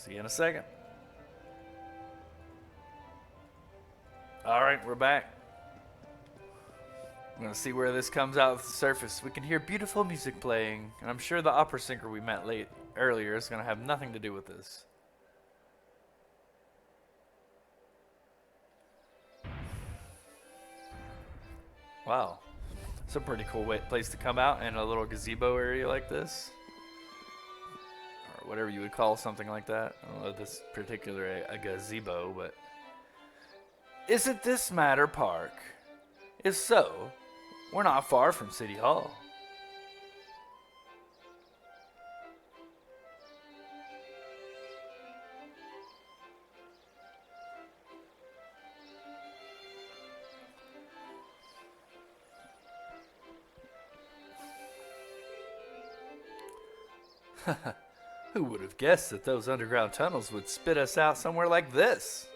See you in a second. Alright, we're back. I'm gonna see where this comes out of the surface. We can hear beautiful music playing, and I'm sure the opera singer we met earlier is gonna have nothing to do with this. Wow. It's a pretty cool place to come out in a little gazebo area like this. Or whatever you would call something like that. I don't know if this particular a gazebo, but... Isn't this Matter Park? If so, we're not far from City Hall. Who would have guessed that those underground tunnels would spit us out somewhere like this?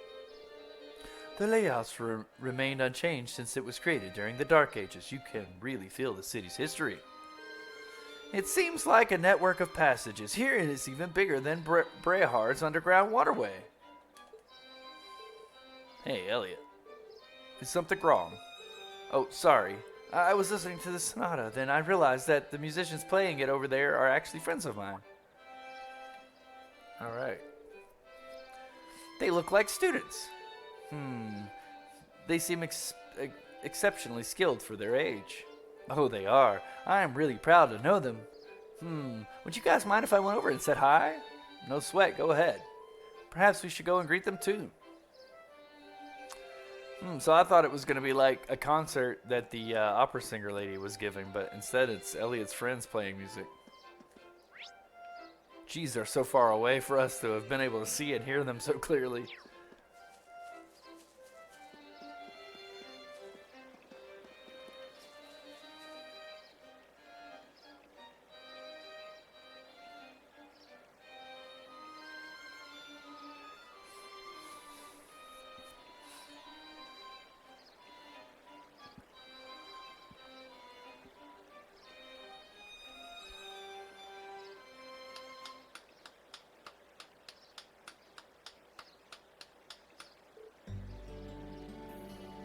The layouts remained unchanged since it was created during the Dark Ages. You can really feel the city's history. It seems like a network of passages. Here it is even bigger than Brehard's underground waterway. Hey, Elliot. Is something wrong? Oh, sorry. I was listening to the sonata, then I realized that the musicians playing it over there are actually friends of mine. Alright. They look like students. They seem exceptionally skilled for their age. Oh, they are. I am really proud to know them. Would you guys mind if I went over and said hi? No sweat, go ahead. Perhaps we should go and greet them too. So I thought it was going to be like a concert that the opera singer lady was giving, but instead it's Elliot's friends playing music. Geez, they're so far away for us to have been able to see and hear them so clearly.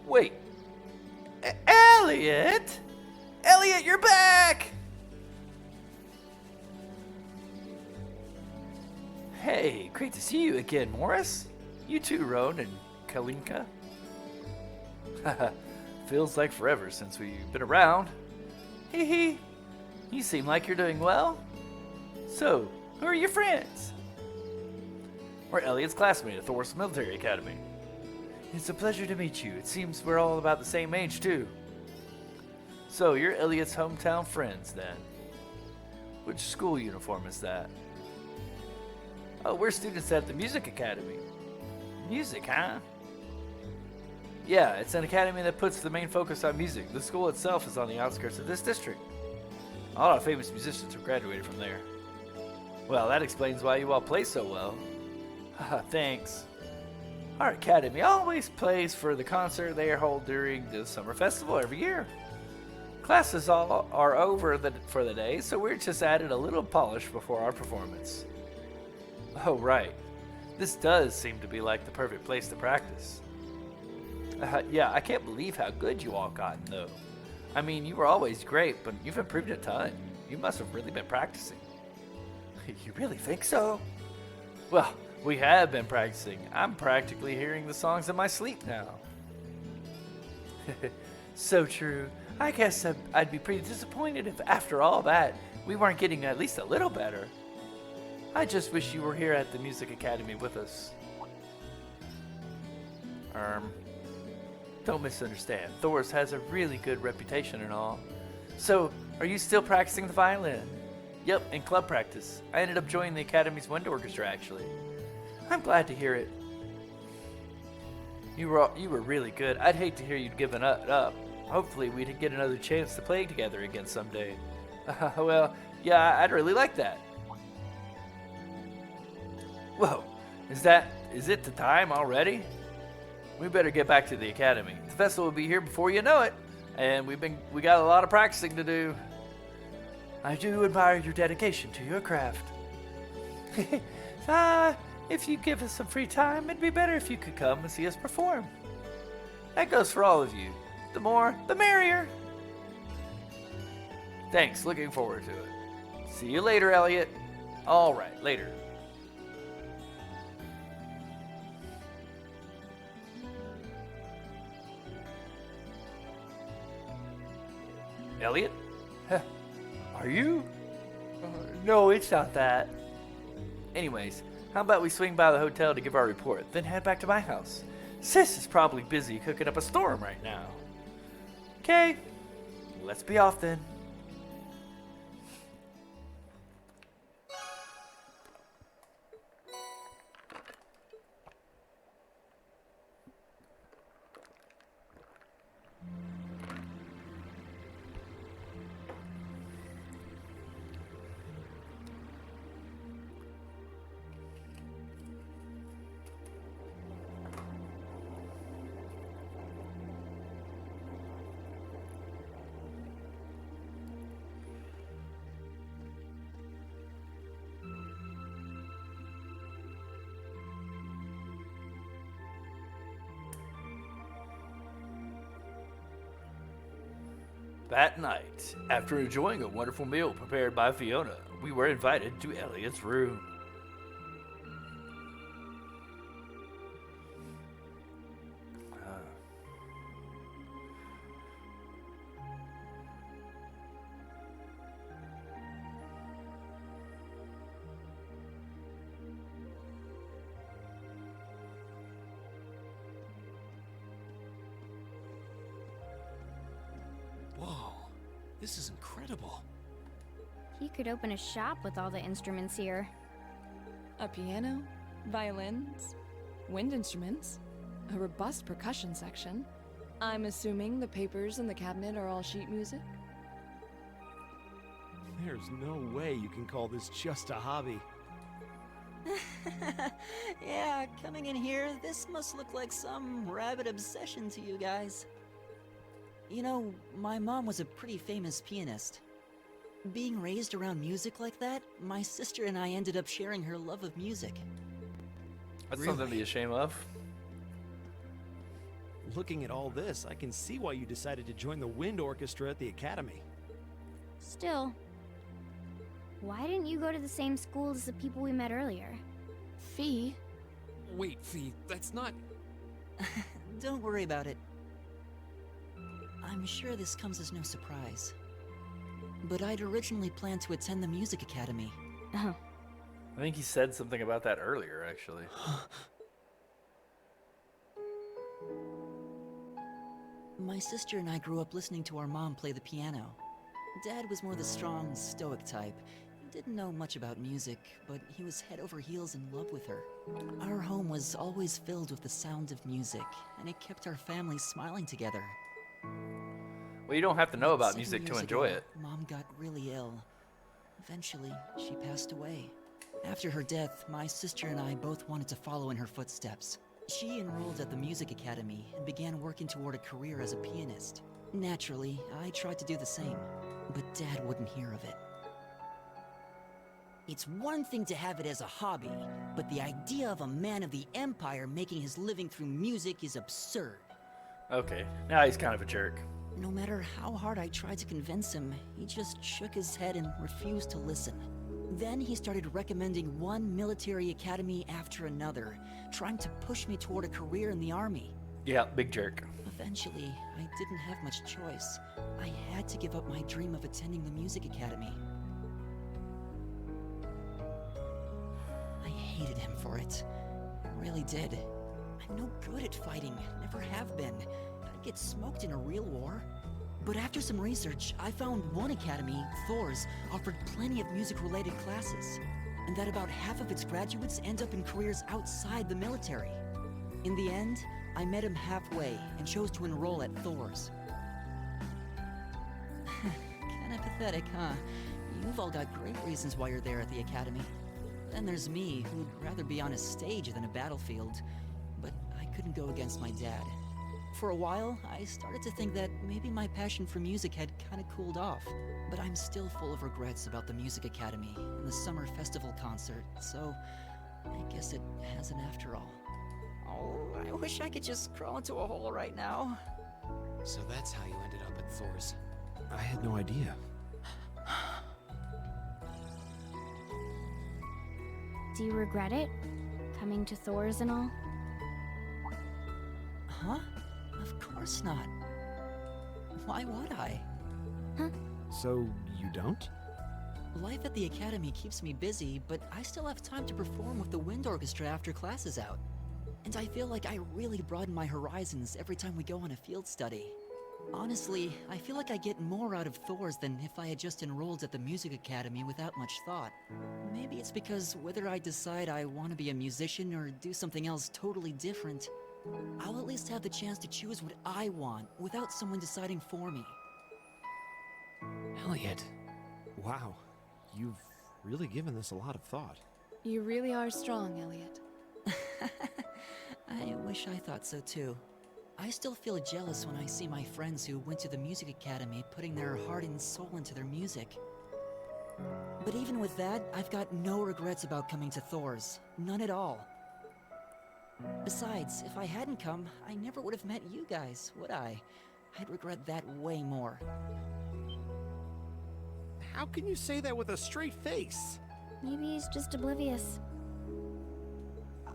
Wait. Elliot? Elliot, you're back! Hey, great to see you again, Morris. You too, Roan and Kalinka. Feels like forever since we've been around. Hee hee. You seem like you're doing well. So, who are your friends? We're Elliot's classmate at Thor's Military Academy. It's a pleasure to meet you. It seems we're all about the same age, too. So, you're Elliot's hometown friends, then. Which school uniform is that? Oh, we're students at the Music Academy. Music, huh? Yeah, it's an academy that puts the main focus on music. The school itself is on the outskirts of this district. A lot of famous musicians have graduated from there. Well, that explains why you all play so well. Haha, thanks. Our academy always plays for the concert they hold during the summer festival every year. Classes all are over for the day, so we're just added a little polish before our performance. Oh, right. This does seem to be like the perfect place to practice. Yeah, I can't believe how good you all gotten, though. I mean, you were always great, but you've improved a ton. You must have really been practicing. You really think so? Well, we have been practicing. I'm practically hearing the songs in my sleep now. So true. I guess I'd be pretty disappointed if after all that, we weren't getting at least a little better. I just wish you were here at the Music Academy with us. Don't misunderstand. Thor's has a really good reputation and all. So, are you still practicing the violin? Yep, in club practice. I ended up joining the Academy's wind orchestra, actually. I'm glad to hear it. You were really good. I'd hate to hear you'd given it up. Hopefully we'd get another chance to play together again someday. Well, yeah, I'd really like that. Whoa, is it the time already? We better get back to the academy. The festival will be here before you know it, and we got a lot of practicing to do. I do admire your dedication to your craft. If you give us some free time, it'd be better if you could come and see us perform. That goes for all of you. The more, the merrier. Thanks, looking forward to it. See you later, Elliot. All right, later. Elliot? Huh. Are you? No, it's not that. Anyways, how about we swing by the hotel to give our report, then head back to my house? Sis is probably busy cooking up a storm right now. Okay, let's be off then. That night, after enjoying a wonderful meal prepared by Fiona, we were invited to Elliot's room. Whoa, this is incredible. You could open a shop with all the instruments here. A piano, violins, wind instruments, a robust percussion section. I'm assuming the papers in the cabinet are all sheet music? There's no way you can call this just a hobby. Yeah, coming in here, this must look like some rabid obsession to you guys. You know, my mom was a pretty famous pianist. Being raised around music like that, my sister and I ended up sharing her love of music. That's something to be ashamed of. Looking at all this, I can see why you decided to join the wind orchestra at the academy. Still, why didn't you go to the same school as the people we met earlier? Fee? Wait, Fee, that's not... Don't worry about it. I'm sure this comes as no surprise. But I'd originally planned to attend the music academy. Oh, I think he said something about that earlier, actually. My sister and I grew up listening to our mom play the piano. Dad was more the strong, stoic type. He didn't know much about music, but he was head over heels in love with her. Our home was always filled with the sound of music, and it kept our family smiling together. Well, you don't have to know about 7 music to years enjoy ago, it. Mom got really ill. Eventually, she passed away. After her death, my sister and I both wanted to follow in her footsteps. She enrolled at the music academy and began working toward a career as a pianist. Naturally, I tried to do the same, but Dad wouldn't hear of it. It's one thing to have it as a hobby, but the idea of a man of the Empire making his living through music is absurd. Okay, now he's kind of a jerk. No matter how hard I tried to convince him, he just shook his head and refused to listen. Then he started recommending one military academy after another, trying to push me toward a career in the army. Yeah, big jerk. Eventually, I didn't have much choice. I had to give up my dream of attending the music academy. I hated him for it. I really did. I'm no good at fighting, never have been. I'd get smoked in a real war. But after some research, I found one academy, Thor's, offered plenty of music-related classes, and that about half of its graduates end up in careers outside the military. In the end, I met him halfway and chose to enroll at Thor's. Kinda pathetic, huh? You've all got great reasons why you're there at the academy. Then there's me, who'd rather be on a stage than a battlefield, but I couldn't go against my dad. For a while, I started to think that maybe my passion for music had kinda cooled off. But I'm still full of regrets about the music academy and the summer festival concert, so I guess it hasn't after all. Oh, I wish I could just crawl into a hole right now. So that's how you ended up at Thor's. I had no idea. Do you regret it? Coming to Thor's and all? Huh? Of course not. Why would I? So, you don't? Life at the academy keeps me busy, but I still have time to perform with the wind orchestra after class is out. And I feel like I really broaden my horizons every time we go on a field study. Honestly, I feel like I get more out of Thor's than if I had just enrolled at the music academy without much thought. Maybe it's because whether I decide I want to be a musician or do something else totally different, I'll at least have the chance to choose what I want without someone deciding for me. Elliot. Wow. You've really given this a lot of thought. You really are strong, Elliot. I wish I thought so too. I still feel jealous when I see my friends who went to the music academy putting their heart and soul into their music. But even with that, I've got no regrets about coming to Thor's. None at all. Besides, if I hadn't come, I never would have met you guys, would I? I'd regret that way more. How can you say that with a straight face? Maybe he's just oblivious.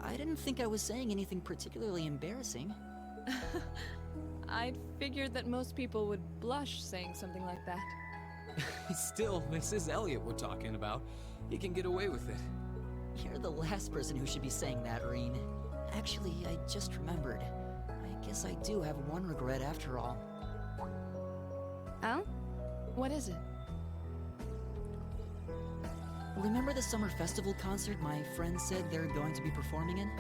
I didn't think I was saying anything particularly embarrassing. I'd figured that most people would blush saying something like that. Still, this is Elliot we're talking about. He can get away with it. You're the last person who should be saying that, Reen. Actually, I just remembered. I guess I do have one regret after all. Oh? What is it? Remember the summer festival concert my friends said they're going to be performing in?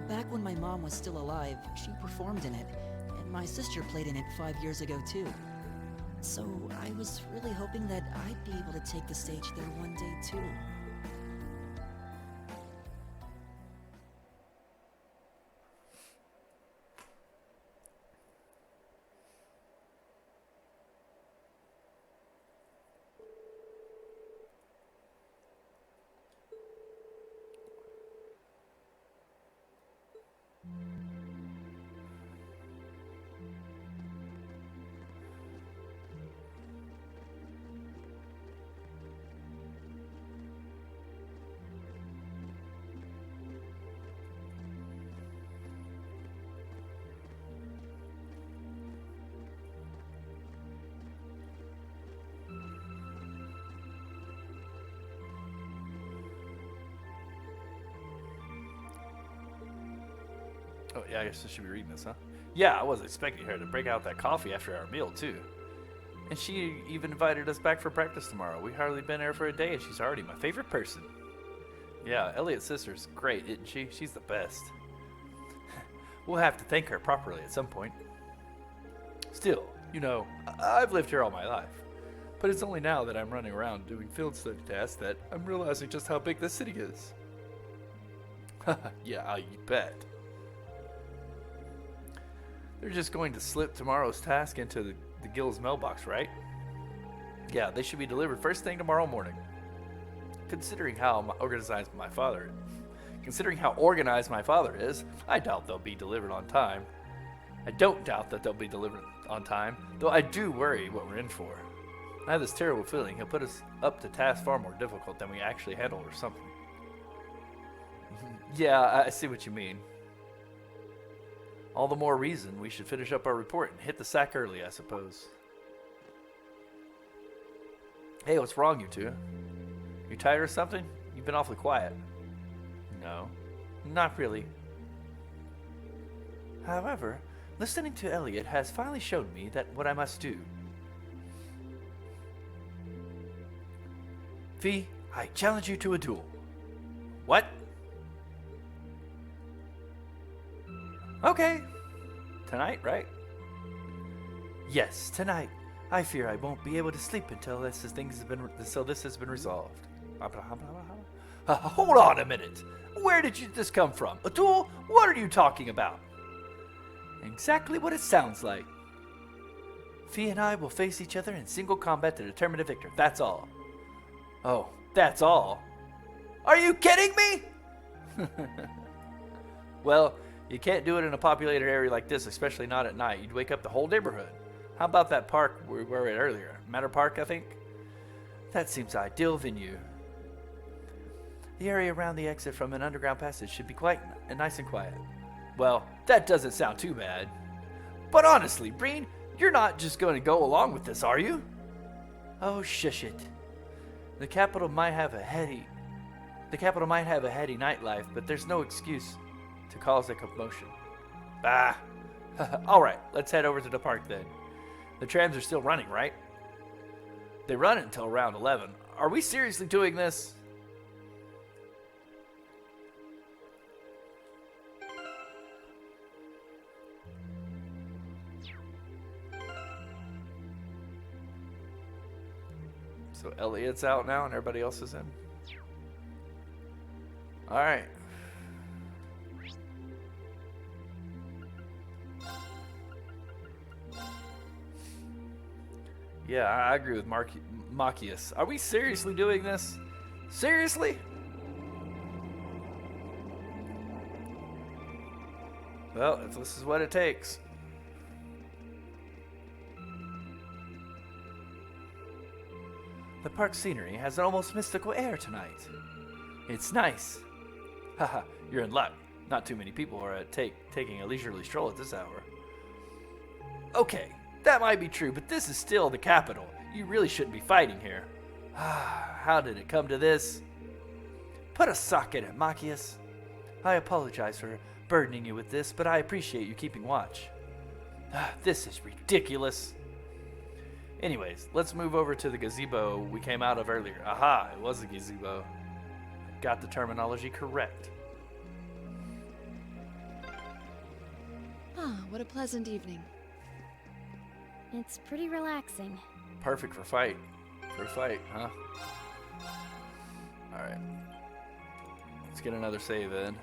Back when my mom was still alive, she performed in it, and my sister played in it 5 years ago too. So I was really hoping that I'd be able to take the stage there one day too. Oh, yeah, I guess I should be reading this, huh? Yeah, I was expecting her to break out that coffee after our meal, too. And she even invited us back for practice tomorrow. We hardly been there for a day, and she's already my favorite person. Yeah, Elliot's sister's great, isn't she? She's the best. We'll have to thank her properly at some point. Still, you know, I've lived here all my life. But it's only now that I'm running around doing field study tasks that I'm realizing just how big this city is. Yeah, you bet. They're just going to slip tomorrow's task into the guild's mailbox, right? Yeah, they should be delivered first thing tomorrow morning. Considering how organized my father is, I doubt they'll be delivered on time. I don't doubt that they'll be delivered on time, though I do worry what we're in for. I have this terrible feeling he'll put us up to tasks far more difficult than we actually handle or something. Yeah, I see what you mean. All the more reason we should finish up our report and hit the sack early, I suppose. Hey, what's wrong, you two? You tired or something? You've been awfully quiet. No, not really. However, listening to Elliot has finally shown me that what I must do. Fee, I challenge you to a duel. What? Okay. Tonight, right? Yes, tonight. I fear I won't be able to sleep until this has been resolved. Hold on a minute. Where did this come from? A duel? What are you talking about? Exactly what it sounds like. Fee and I will face each other in single combat to determine a victor. That's all. Oh, that's all? Are you kidding me? Well, you can't do it in a populated area like this, especially not at night. You'd wake up the whole neighborhood. How about that park we were at earlier? Matter Park, I think? That seems ideal venue. The area around the exit from an underground passage should be quite nice and quiet. Well, that doesn't sound too bad. But honestly, Breen, you're not just going to go along with this, are you? Oh, shush it. The capital might have a heady nightlife, but there's no excuse to cause a commotion. Bah. All right, let's head over to the park then. The trams are still running, right? They run until around 11. Are we seriously doing this? So Elliot's out now and everybody else is in. All right. Yeah, I agree with Machias. Are we seriously doing this? Seriously? Well, if this is what it takes. The park scenery has an almost mystical air tonight. It's nice. Haha, you're in luck. Not too many people are taking a leisurely stroll at this hour. Okay, that might be true, but this is still the capital. You really shouldn't be fighting here. How did it come to this? Put a sock in it, Machias. I apologize for burdening you with this, but I appreciate you keeping watch. This is ridiculous. Anyways, let's move over to the gazebo we came out of earlier. Aha, it was a gazebo. Got the terminology correct. Ah, what a pleasant evening. It's pretty relaxing. Perfect for fight. For a fight, huh? Alright. Let's get another save in.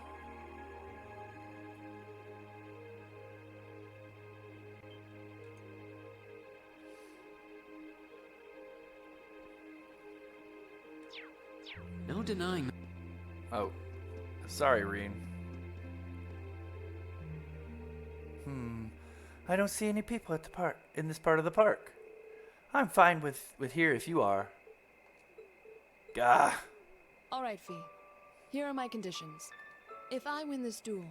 No denying. Oh. Sorry, Reen. I don't see any people at the park, in this part of the park. I'm fine with here if you are. Gah. All right, Fee. Here are my conditions. If I win this duel,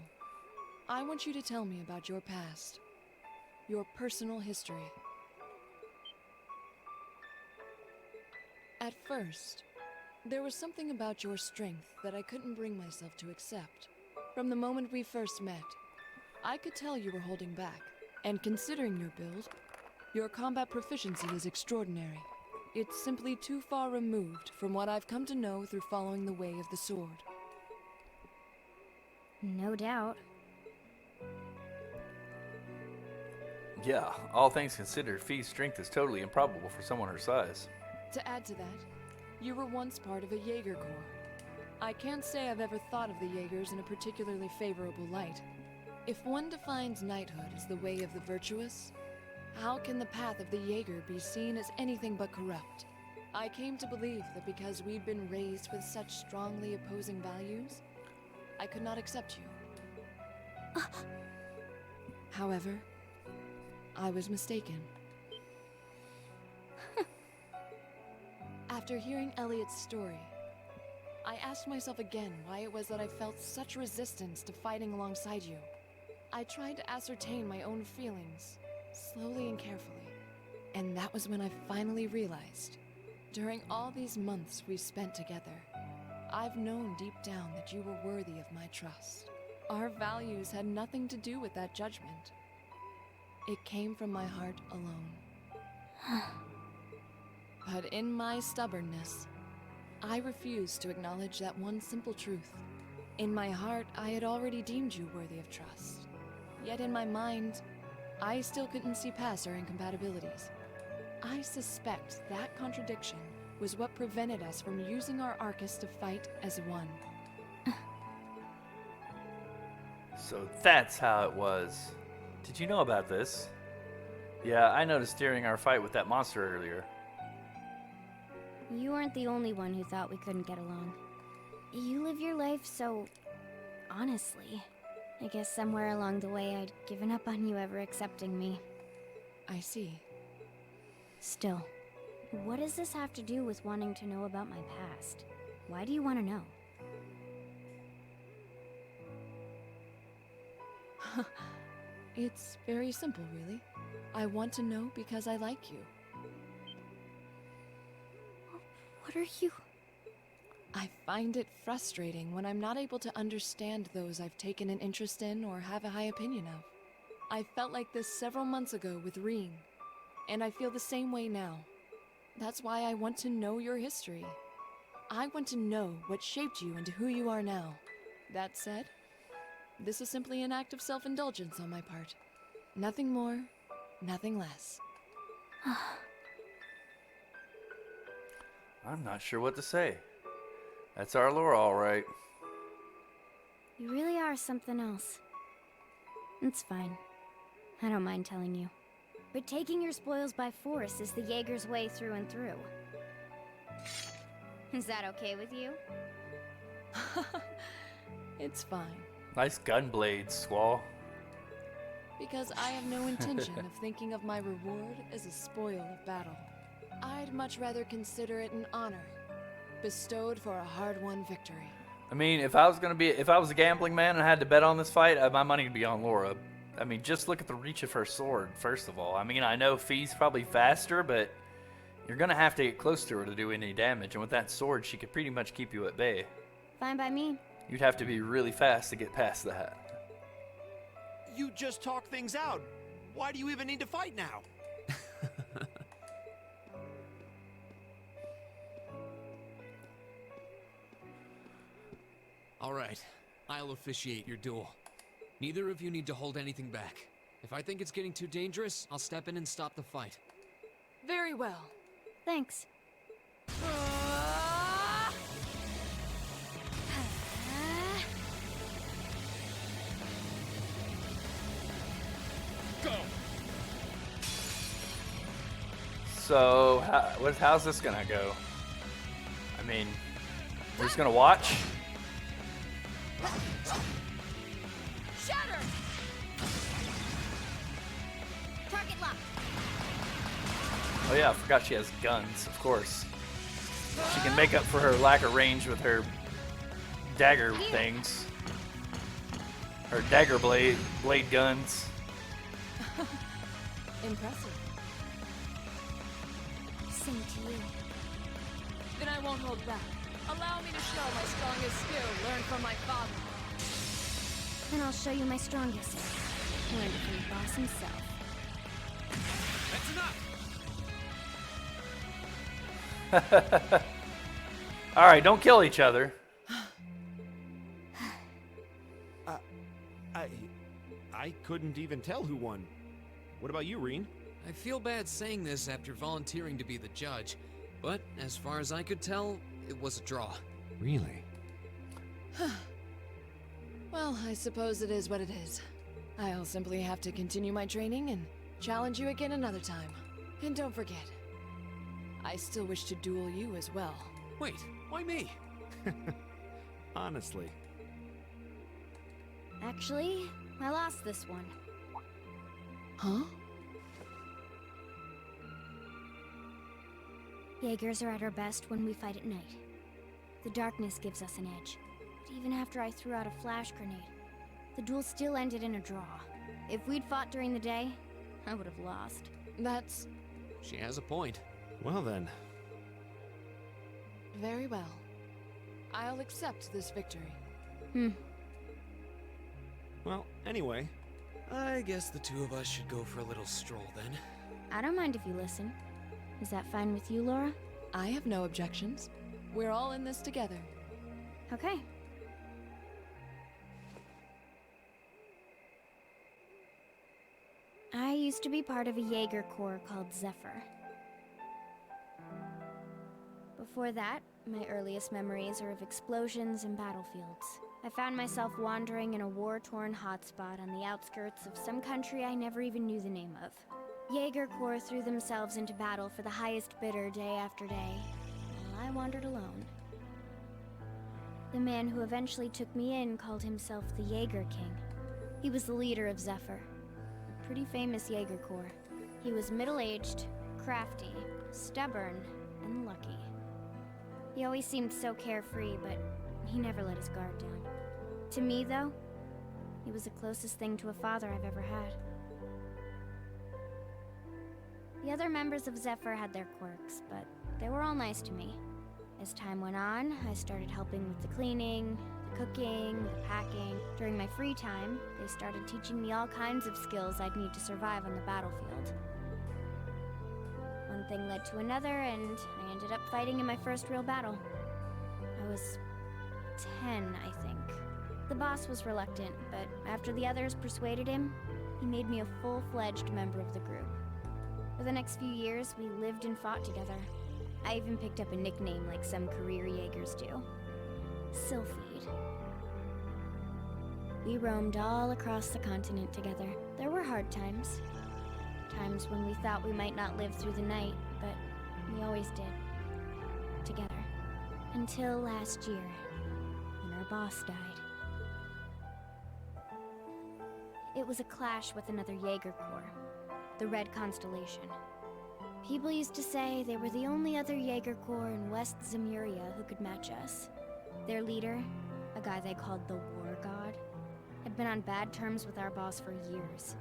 I want you to tell me about your past. Your personal history. At first, there was something about your strength that I couldn't bring myself to accept. From the moment we first met, I could tell you were holding back. And considering your build, your combat proficiency is extraordinary. It's simply too far removed from what I've come to know through following the way of the sword. No doubt. Yeah, all things considered, Fee's strength is totally improbable for someone her size. To add to that, you were once part of a Jaeger Corps. I can't say I've ever thought of the Jaegers in a particularly favorable light. If one defines knighthood as the way of the virtuous, how can the path of the Jaeger be seen as anything but corrupt? I came to believe that because we'd been raised with such strongly opposing values, I could not accept you. However, I was mistaken. After hearing Elliot's story, I asked myself again why it was that I felt such resistance to fighting alongside you. I tried to ascertain my own feelings, slowly and carefully, and that was when I finally realized. During all these months we spent together, I've known deep down that you were worthy of my trust. Our values had nothing to do with that judgment. It came from my heart alone. But in my stubbornness, I refused to acknowledge that one simple truth. In my heart, I had already deemed you worthy of trust. Yet in my mind, I still couldn't see past our incompatibilities. I suspect that contradiction was what prevented us from using our Arcus to fight as one. So that's how it was. Did you know about this? Yeah, I noticed during our fight with that monster earlier. You weren't the only one who thought we couldn't get along. You live your life so honestly. I guess somewhere along the way I'd given up on you ever accepting me. I see. Still, what does this have to do with wanting to know about my past? Why do you want to know? It's very simple, really. I want to know because I like you. What are you... I find it frustrating when I'm not able to understand those I've taken an interest in or have a high opinion of. I felt like this several months ago with Reen, and I feel the same way now. That's why I want to know your history. I want to know what shaped you into who you are now. That said, this is simply an act of self-indulgence on my part. Nothing more, nothing less. I'm not sure what to say. That's our Laura, all right. You really are something else. It's fine. I don't mind telling you. But taking your spoils by force is the Jaeger's way through and through. Is that okay with you? It's fine. Nice gun blades, Squall. Because I have no intention of thinking of my reward as a spoil of battle. I'd much rather consider it an honor, bestowed for a hard-won victory. I mean, if I was a gambling man and I had to bet on this fight, my money would be on Laura. I mean, just look at the reach of her sword, first of all. I mean, I know Fee's probably faster, but you're going to have to get close to her to do any damage. And with that sword, she could pretty much keep you at bay. Fine by me. You'd have to be really fast to get past that. You just talk things out. Why do you even need to fight now? All right, I'll officiate your duel. Neither of you need to hold anything back. If I think it's getting too dangerous, I'll step in and stop the fight. Very well. Thanks. Go! So, how's this going to go? I mean, we're just going to watch? Shatter! Target lock. Oh yeah, I forgot she has guns, of course. She can make up for her lack of range with her dagger things. Her dagger blade guns. Impressive. Same to you. Then I won't hold back. Allow me to show my strongest skill learned from my father. Then I'll show you my strongest. Learned it from the boss himself. That's enough! Alright, don't kill each other. I couldn't even tell who won. What about you, Reen? I feel bad saying this after volunteering to be the judge, but as far as I could tell, it was a draw. Really? Well, I suppose it is what it is. I'll simply have to continue my training and challenge you again another time. And don't forget, I still wish to duel you as well. Wait, why me? Honestly. Actually, I lost this one. Huh? Jaegers are at our best when we fight at night. The darkness gives us an edge. But even after I threw out a flash grenade, the duel still ended in a draw. If we'd fought during the day, I would have lost. That's She has a point. Well then. very well. I'll accept this victory. Well, anyway. I guess the two of us should go for a little stroll then. I don't mind if you listen. Is that fine with you, Laura? I have no objections. We're all in this together. Okay. I used to be part of a Jaeger Corps called Zephyr. Before that, my earliest memories are of explosions and battlefields. I found myself wandering in a war-torn hotspot on the outskirts of some country I never even knew the name of. Jaeger Corps threw themselves into battle for the highest bidder day after day, while I wandered alone. The man who eventually took me in called himself the Jaeger King. He was the leader of Zephyr, a pretty famous Jaeger Corps. He was middle-aged, crafty, stubborn, and lucky. He always seemed so carefree, but he never let his guard down. To me, though, he was the closest thing to a father I've ever had. The other members of Zephyr had their quirks, but they were all nice to me. As time went on, I started helping with the cleaning, the cooking, the packing. During my free time, they started teaching me all kinds of skills I'd need to survive on the battlefield. One thing led to another, and I ended up fighting in my first real battle. I was 10, I think. The boss was reluctant, but after the others persuaded him, he made me a full-fledged member of the group. For the next few years, we lived and fought together. I even picked up a nickname like some career Jaegers do. Sylphide. We roamed all across the continent together. There were hard times. Times when we thought we might not live through the night, but we always did. Together. Until last year, when our boss died. It was a clash with another Jaeger Corps, the Red Constellation. People used to say they were the only other Jaeger Corps in West Zemuria who could match us. Their leader, a guy they called the War God, had been on bad terms with our boss for years.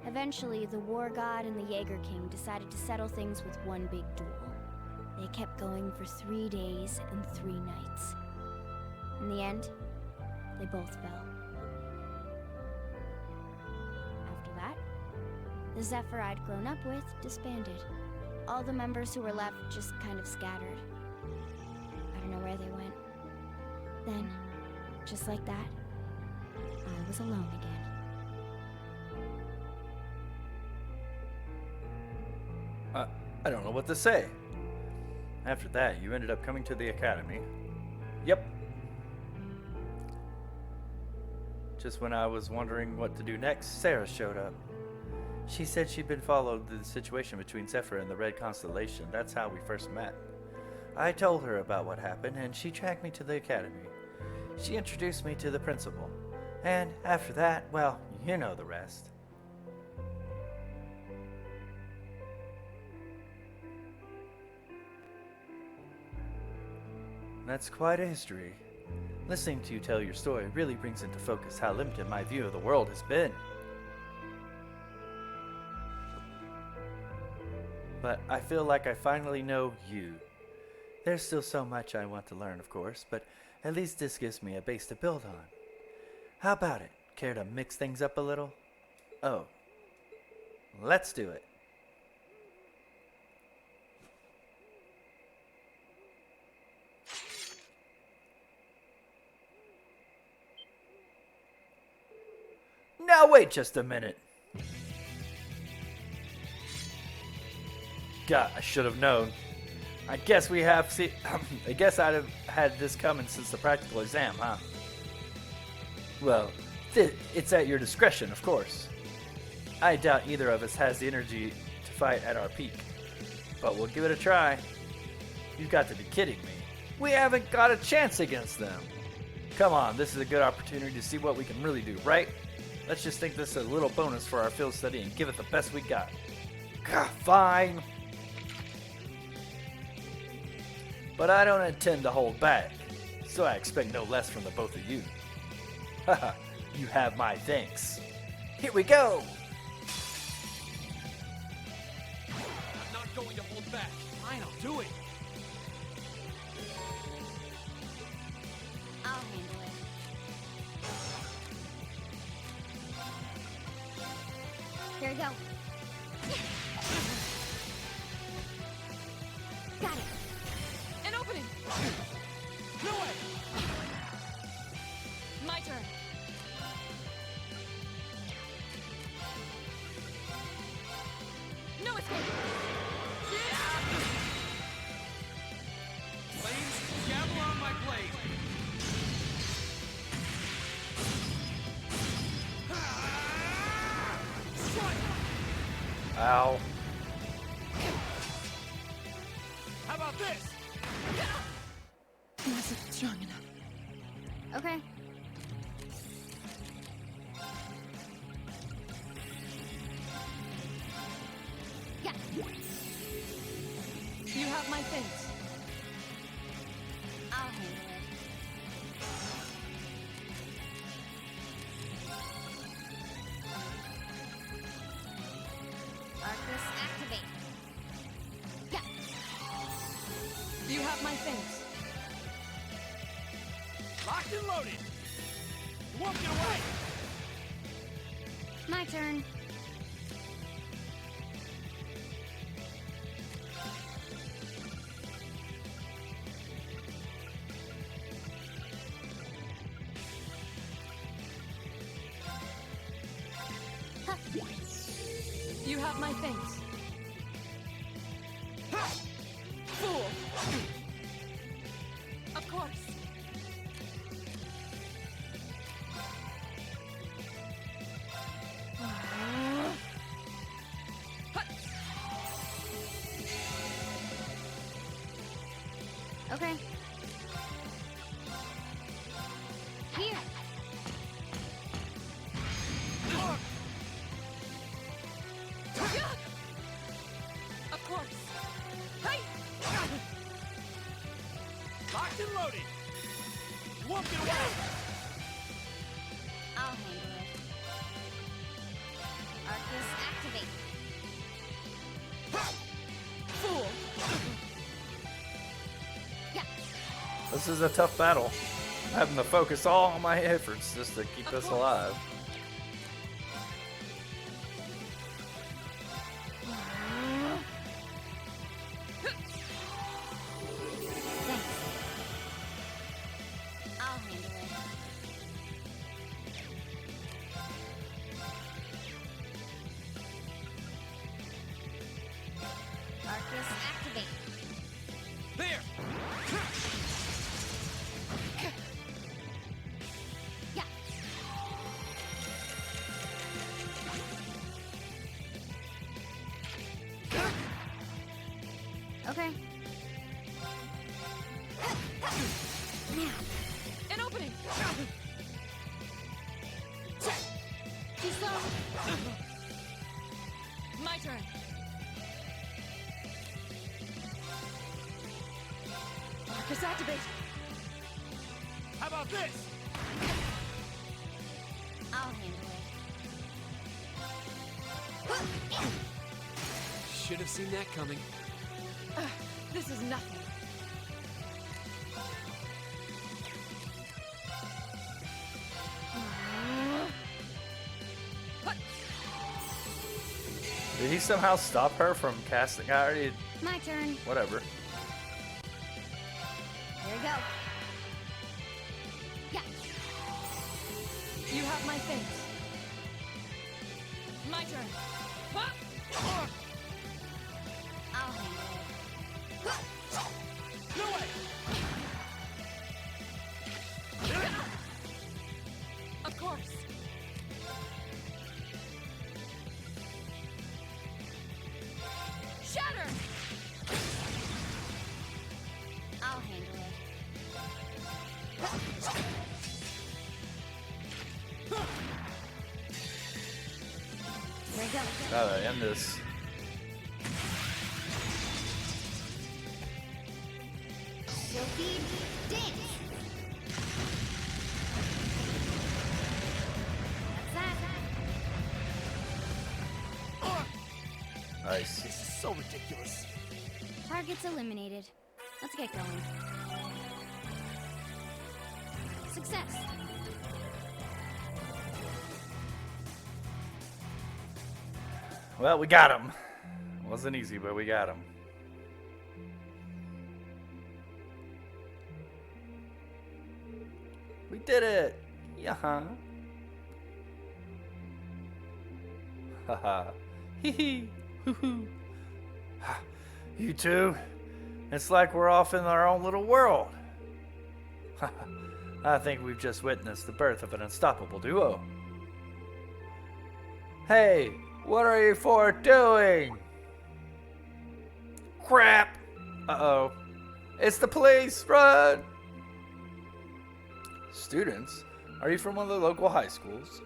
Eventually, the War God and the Jaeger King decided to settle things with one big duel. They kept going for 3 days and 3 nights. In the end, they both fell. After that, the Zephyr I'd grown up with disbanded. All the members who were left just kind of scattered. I don't know where they went. Then, just like that, I was alone again. I don't know what to say. After that, you ended up coming to the academy. Yep. Just when I was wondering what to do next, Sarah showed up. She said she'd been followed the situation between Zephyr and the Red Constellation. That's how we first met. I told her about what happened, and she tracked me to the academy. She introduced me to the principal. And after that, well, you know the rest. That's quite a history. Listening to you tell your story really brings into focus how limited my view of the world has been. But I feel like I finally know you. There's still so much I want to learn, of course, but at least this gives me a base to build on. How about it? Care to mix things up a little? Oh, let's do it. Now wait just a minute. God, I should have known. I guess we have I guess I'd have had this coming since the practical exam, huh? Well, it's at your discretion, of course. I doubt either of us has the energy to fight at our peak. But we'll give it a try. You've got to be kidding me. We haven't got a chance against them. Come on, this is a good opportunity to see what we can really do, right? Let's just think this is a little bonus for our field study and give it the best we got. God, fine. But I don't intend to hold back, so I expect no less from the both of you. Haha, you have my thanks. Here we go! I'm not going to hold back. Fine, I'll do it. I'll handle it. Here we go. Got it. An opening! No way! My turn. No escape! Flames, gavel on my blade. Ow. How about this? Wasn't strong enough. Okay. Yeah. You have my things. I'll handle it. Arcus, activate. Yeah. You have my things. Locked and loaded. You won't get away. My turn. Huh. You have my things. Fool! Of course. Okay. Here. Of course. Hey! Locked and loaded. You won't get away. I'll handle it. Arcus, activate. Fool! Yeah. This is a tough battle. Having to focus all of my efforts just to keep us alive. Thanks. I'll handle it. Arcus, activate. There. Yeah. Okay. Now. An opening! Too slow! My turn. Marcus, activate! How about this? I'll handle it. Should have seen that coming. This is nothing. Did he somehow stop her from casting? I already. My turn. Whatever. Here we go. Yeah. You have my things. My turn. I'll handle it. No way. Of course. Shatter! I'll handle it. Here we go. Gotta end this. Sophie, dance. That's that. Nice. This is so ridiculous. Target's eliminated. Let's get going. Success. Well, we got him. Wasn't easy, but we got him. We did it! Yeah. Haha. Hee hee. Hoo hoo. You two, it's like we're off in our own little world. I think we've just witnessed the birth of an unstoppable duo. Hey, what are you four doing? Crap! Uh-oh. It's the police! Run! Students? Are you from one of the local high schools?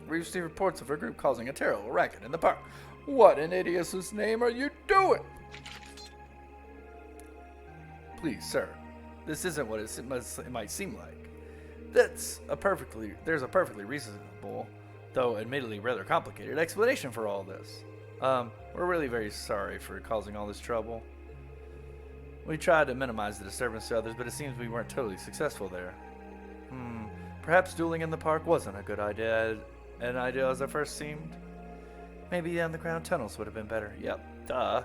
We received reports of a group causing a terrible racket in the park. What in idiocy's name are you doing? Please, sir, this isn't what it might seem like. There's a perfectly reasonable, though admittedly rather complicated, explanation for all this. We're really very sorry for causing all this trouble. We tried to minimize the disturbance to others, but it seems we weren't totally successful there. Perhaps dueling in the park wasn't a good idea, as it first seemed. Maybe the underground tunnels would have been better. Yep, duh.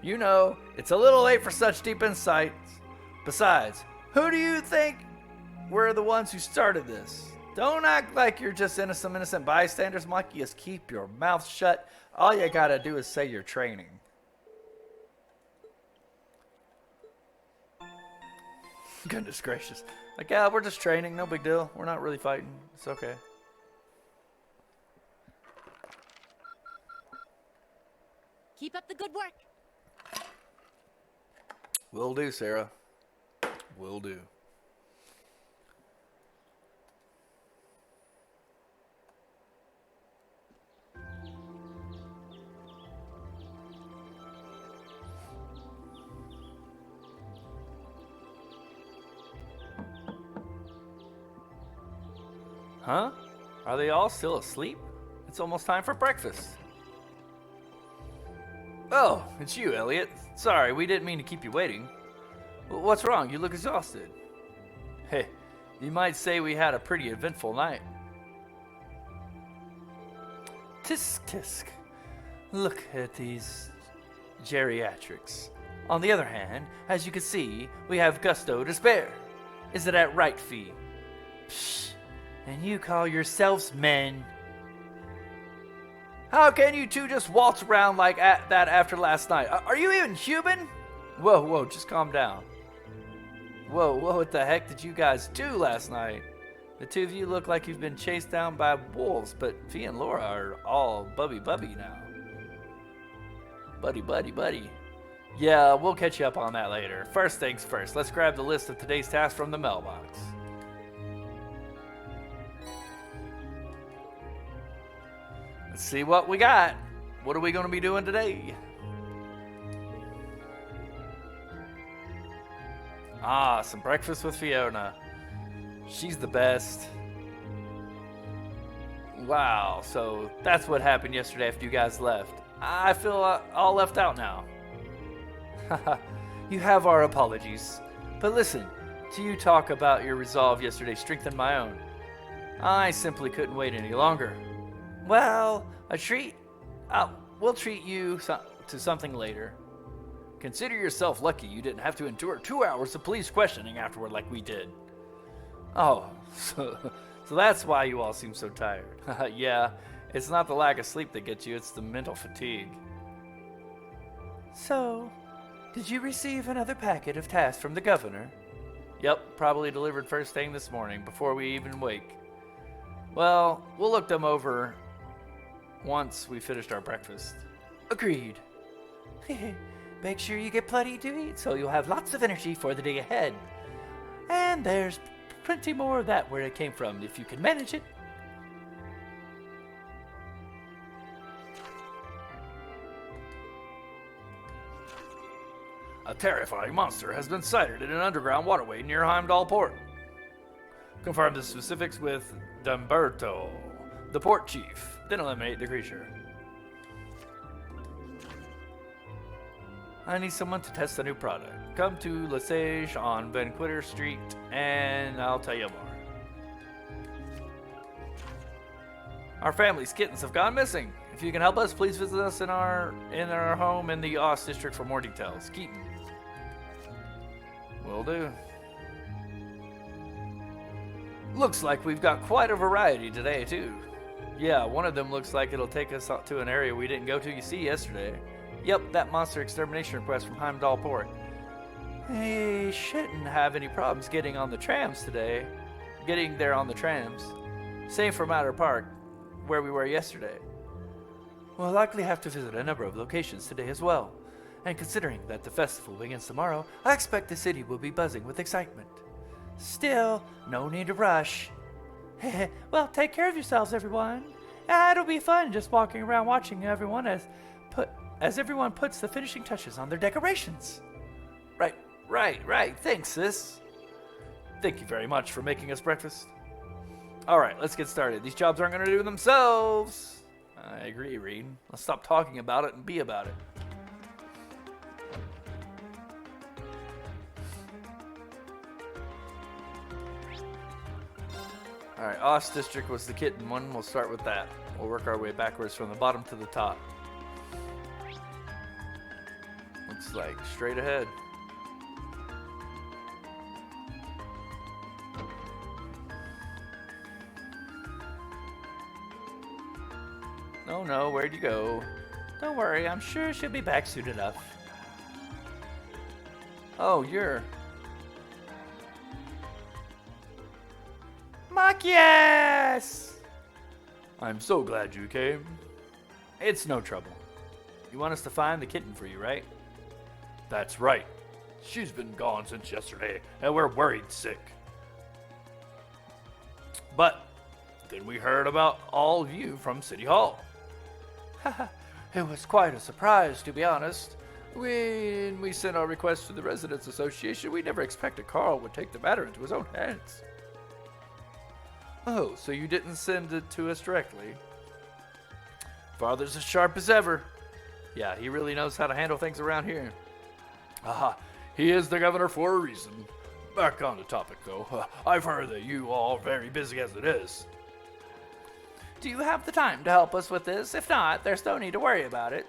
You know, it's a little late for such deep insights. Besides, who do you think were the ones who started this? Don't act like you're just innocent bystanders, Mikey. Just keep your mouth shut. All you gotta do is say you're training. Goodness gracious. Like, yeah, we're just training. No big deal. We're not really fighting. It's okay. Keep up the good work. Will do, Sarah. Will do. Huh? Are they all still asleep? It's almost time for breakfast. Oh, it's you, Elliot. Sorry, we didn't mean to keep you waiting. What's wrong? You look exhausted. Hey, you might say we had a pretty eventful night. Tisk tisk. Look at these geriatrics. On the other hand, as you can see, we have gusto to spare. Is it that right, Fee? Psh, and you call yourselves men? How can you two just waltz around like that after last night? Are you even human? Whoa, just calm down. Whoa, what the heck did you guys do last night? The two of you look like you've been chased down by wolves, but Fee and Laura are all bubby now. Buddy. Yeah, we'll catch you up on that later. First things first, let's grab the list of today's tasks from the mailbox. Let's see what we got. What are we going to be doing today? Some breakfast with Fiona. She's the best. Wow, so that's what happened yesterday after you guys left. I feel all left out now. You have our apologies. But listen, to you talk about your resolve yesterday strengthened my own. I simply couldn't wait any longer. Well, a treat. We'll treat you to something later. Consider yourself lucky you didn't have to endure 2 hours of police questioning afterward like we did. Oh, so that's why you all seem so tired. Yeah, it's not the lack of sleep that gets you, it's the mental fatigue. So, did you receive another packet of tasks from the governor? Yep, probably delivered first thing this morning, before we even wake. Well, we'll look them over once we finished our breakfast. Agreed. Make sure you get plenty to eat so you'll have lots of energy for the day ahead. And there's plenty more of that where it came from, if you can manage it. A terrifying monster has been sighted in an underground waterway near Heimdall Port. Confirm the specifics with Dumberto, the port chief. Then eliminate the creature. I need someone to test a new product. Come to Lesage on Vanquitter Street, and I'll tell you more. Our family's kittens have gone missing. If you can help us, please visit us in our home in the Oss district for more details. Keaton. Will do. Looks like we've got quite a variety today, too. Yeah, one of them looks like it'll take us out to an area we didn't go to yesterday. Yep, that monster extermination request from Heimdall Port. Hey, shouldn't have any problems getting there on the trams. Same for Matter Park, where we were yesterday. We'll likely have to visit a number of locations today as well. And considering that the festival begins tomorrow, I expect the city will be buzzing with excitement. Still, no need to rush. Well, take care of yourselves, everyone. It'll be fun just walking around watching everyone as everyone puts the finishing touches on their decorations. Right. Thanks, sis. Thank you very much for making us breakfast. All right, let's get started. These jobs aren't going to do themselves. I agree, Reed. Let's stop talking about it and be about it. All right, Ost District was the kitten one. We'll start with that. We'll work our way backwards from the bottom to the top. Looks like straight ahead. Oh no, where'd you go? Don't worry, I'm sure she'll be back soon enough. Oh, you're... Machias! I'm so glad you came. It's no trouble. You want us to find the kitten for you, right? That's right. She's been gone since yesterday, and we're worried sick. But then we heard about all of you from City Hall. It was quite a surprise, to be honest. When we sent our request to the Residents Association, we never expected Carl would take the matter into his own hands. Oh, so you didn't send it to us directly? Father's as sharp as ever. Yeah, he really knows how to handle things around here. Aha, he is the governor for a reason. Back on the topic, though. I've heard that you all are very busy as it is. Do you have the time to help us with this? If not, there's no need to worry about it.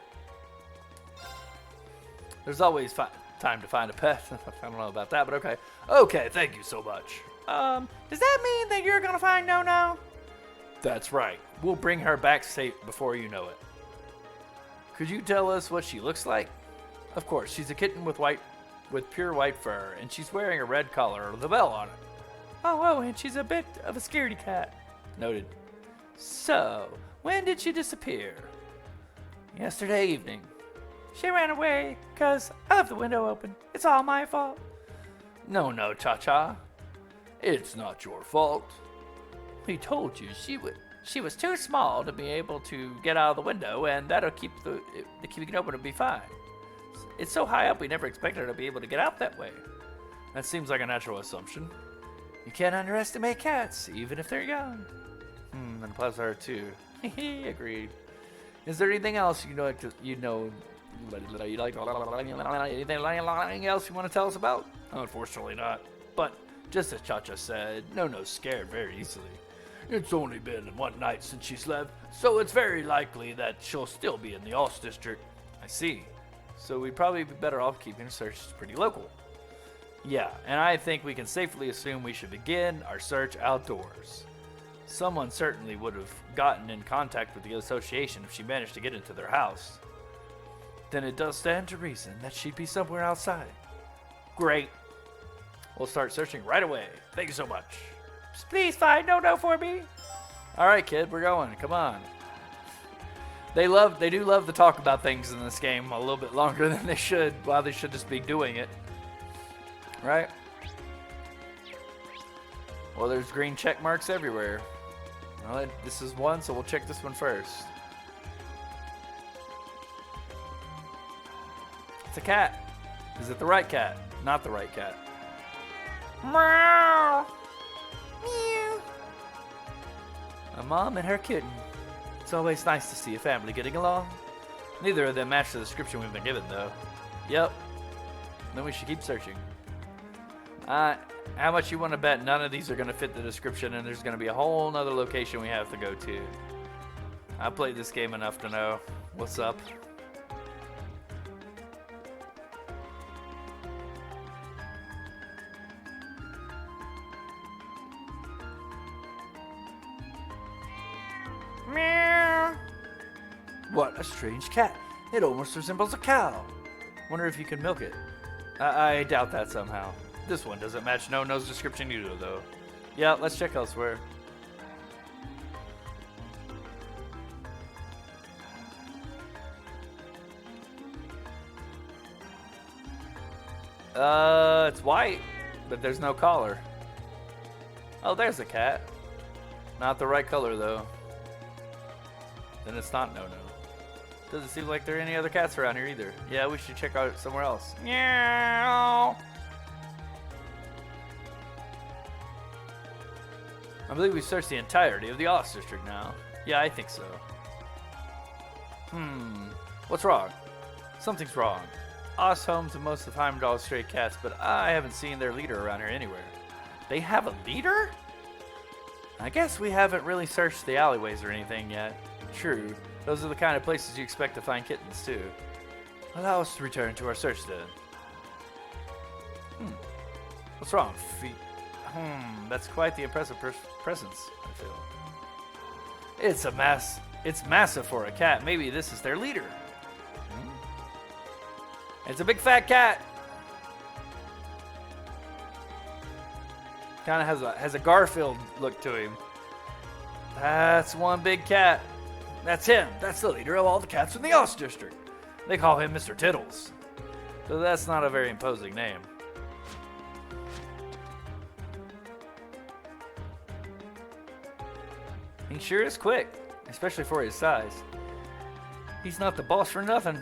There's always time to find a pet. I don't know about that, but okay. Okay, thank you so much. Does that mean that you're gonna find No-No? That's right. We'll bring her back safe before you know it. Could you tell us what she looks like? Of course, she's a kitten with pure white fur, and she's wearing a red collar with a bell on it. Oh, and she's a bit of a scaredy cat. Noted. So, when did she disappear? Yesterday evening. She ran away, 'cause I left the window open. It's all my fault. No, Cha-Cha. It's not your fault. We told you she was too small to be able to get out of the window, and that'll keeping it open will be fine. It's so high up we never expected her to be able to get out that way. That seems like a natural assumption. You can't underestimate cats, even if they're young. And applies to her too. Agreed. Is there anything else anything else you want to tell us about? Unfortunately not. But just as Cha-Cha said, No-No's scared very easily. It's only been one night since she's left, so it's very likely that she'll still be in the Ost District. I see. So we'd probably be better off keeping the search pretty local. Yeah, and I think we can safely assume we should begin our search outdoors. Someone certainly would have gotten in contact with the association if she managed to get into their house. Then it does stand to reason that she'd be somewhere outside. Great. We'll start searching right away. Thank you so much. Please find No-No for me. All right, kid, we're going. Come on. They do love to talk about things in this game a little bit longer than they should, while they should just be doing it. Right? Well, there's green check marks everywhere. Well, this is one, so we'll check this one first. It's a cat. Is it the right cat? Not the right cat. Meow. Meow. A mom and her kitten. It's always nice to see a family getting along. Neither of them match the description we've been given, though. Yep. Then we should keep searching. How much you want to bet none of these are going to fit the description and there's going to be a whole nother location we have to go to? I played this game enough to know what's up. Meow. What a strange cat. It almost resembles a cow. Wonder if you can milk it. I doubt that somehow. This one doesn't match No-No's description either, though. Yeah, let's check elsewhere. It's white, but there's no collar. Oh, there's a cat. Not the right color, though. Then it's not no-no. Doesn't seem like there are any other cats around here either. Yeah, we should check out somewhere else. Meow. I believe we've searched the entirety of the Oz District now. Yeah, I think so. What's wrong? Something's wrong. Oz home to most of Heimdall's stray cats, but I haven't seen their leader around here anywhere. They have a leader? I guess we haven't really searched the alleyways or anything yet. True, those are the kind of places you expect to find kittens, too. Allow us to return to our search then. What's wrong, feet? That's quite the impressive presence, I feel. It's a mess. It's massive for a cat. Maybe this is their leader. It's a big fat cat. Kind of has a Garfield look to him. That's one big cat. That's him. That's the leader of all the cats in the Oz District. They call him Mr. Tittles. So that's not a very imposing name. He sure is quick, especially for his size. He's not the boss for nothing.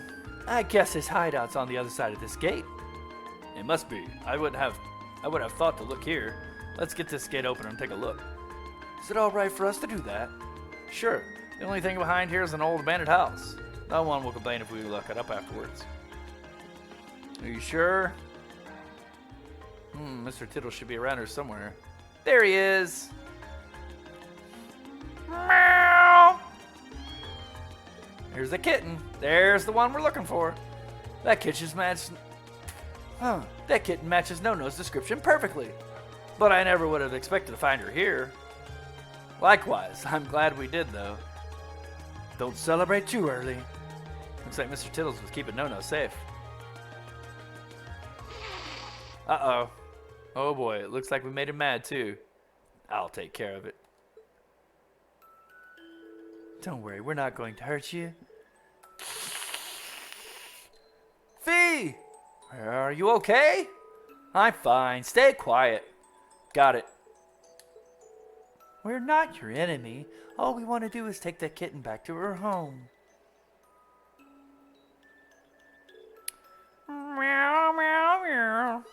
I guess his hideout's on the other side of this gate. It must be. I would have thought to look here. Let's get this gate open and take a look. Is it all right for us to do that? Sure. The only thing behind here is an old abandoned house. No one will complain if we look it up afterwards. Are you sure? Mr. Tittle should be around here somewhere. There he is. Meow. Here's the kitten. There's the one we're looking for. That kitten matches No-No's description perfectly. But I never would have expected to find her here. Likewise, I'm glad we did, though. Don't celebrate too early. Looks like Mr. Tittles was keeping No-No safe. Uh-oh. Oh boy, it looks like we made him mad, too. I'll take care of it. Don't worry, we're not going to hurt you. Fee! Are you okay? I'm fine. Stay quiet. Got it. We're not your enemy. All we want to do is take that kitten back to her home. Meow, meow, meow.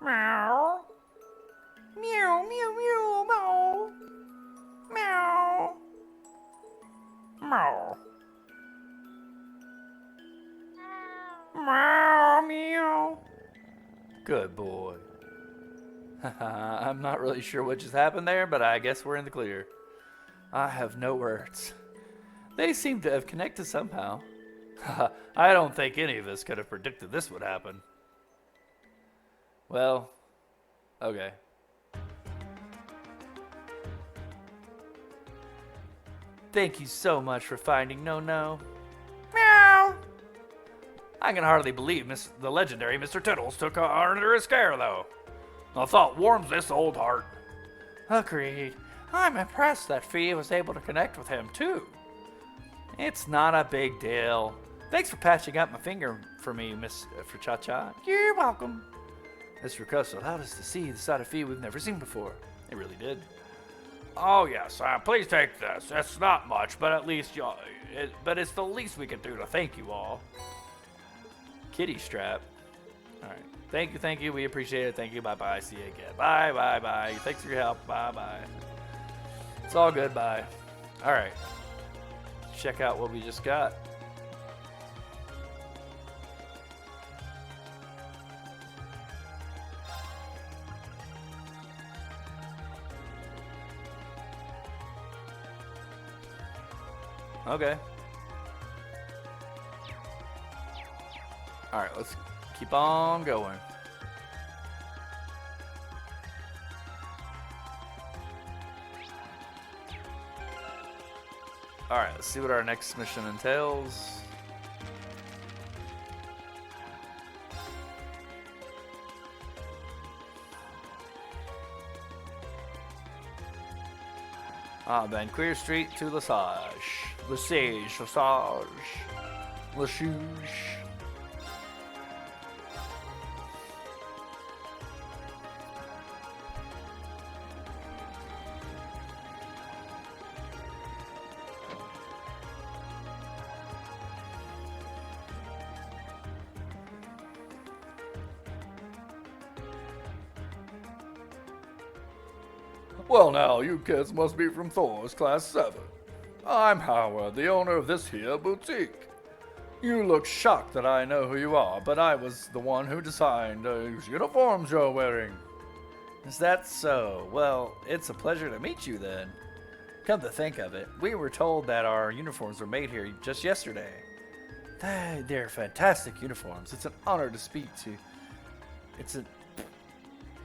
Meow. Meow, meow, meow, meow. Meow. Meow. Meow, meow. Good boy. I'm not really sure what just happened there, but I guess we're in the clear. I have no words. They seem to have connected somehow. I don't think any of us could have predicted this would happen. Well, okay. Thank you so much for finding No-No. Meow! I can hardly believe the legendary Mr. Tittles took her under his care, though. A thought warms this old heart. Agreed. I'm impressed that Fee was able to connect with him, too. It's not a big deal. Thanks for patching up my finger for me, Miss Cha-Cha. You're welcome. This request allowed us to see the side of Fee we've never seen before. It really did. Oh yes, please take this. It's not much, but at least but it's the least we can do to thank you all. Kitty strap. All right. Thank you. We appreciate it. Thank you. Bye bye. See you again. Bye bye bye. Thanks for your help. Bye bye. It's all good. Bye. All right. Check out what we just got. Okay. All right, let's keep on going. All right, let's see what our next mission entails. Banquer Street to Lesage. Lesage. Well now, you kids must be from Thor's Class 7. I'm Howard, the owner of this here boutique. You look shocked that I know who you are, but I was the one who designed those uniforms you're wearing. Is that so? Well, it's a pleasure to meet you then. Come to think of it, we were told that our uniforms were made here just yesterday. They're fantastic uniforms. It's an honor to speak to.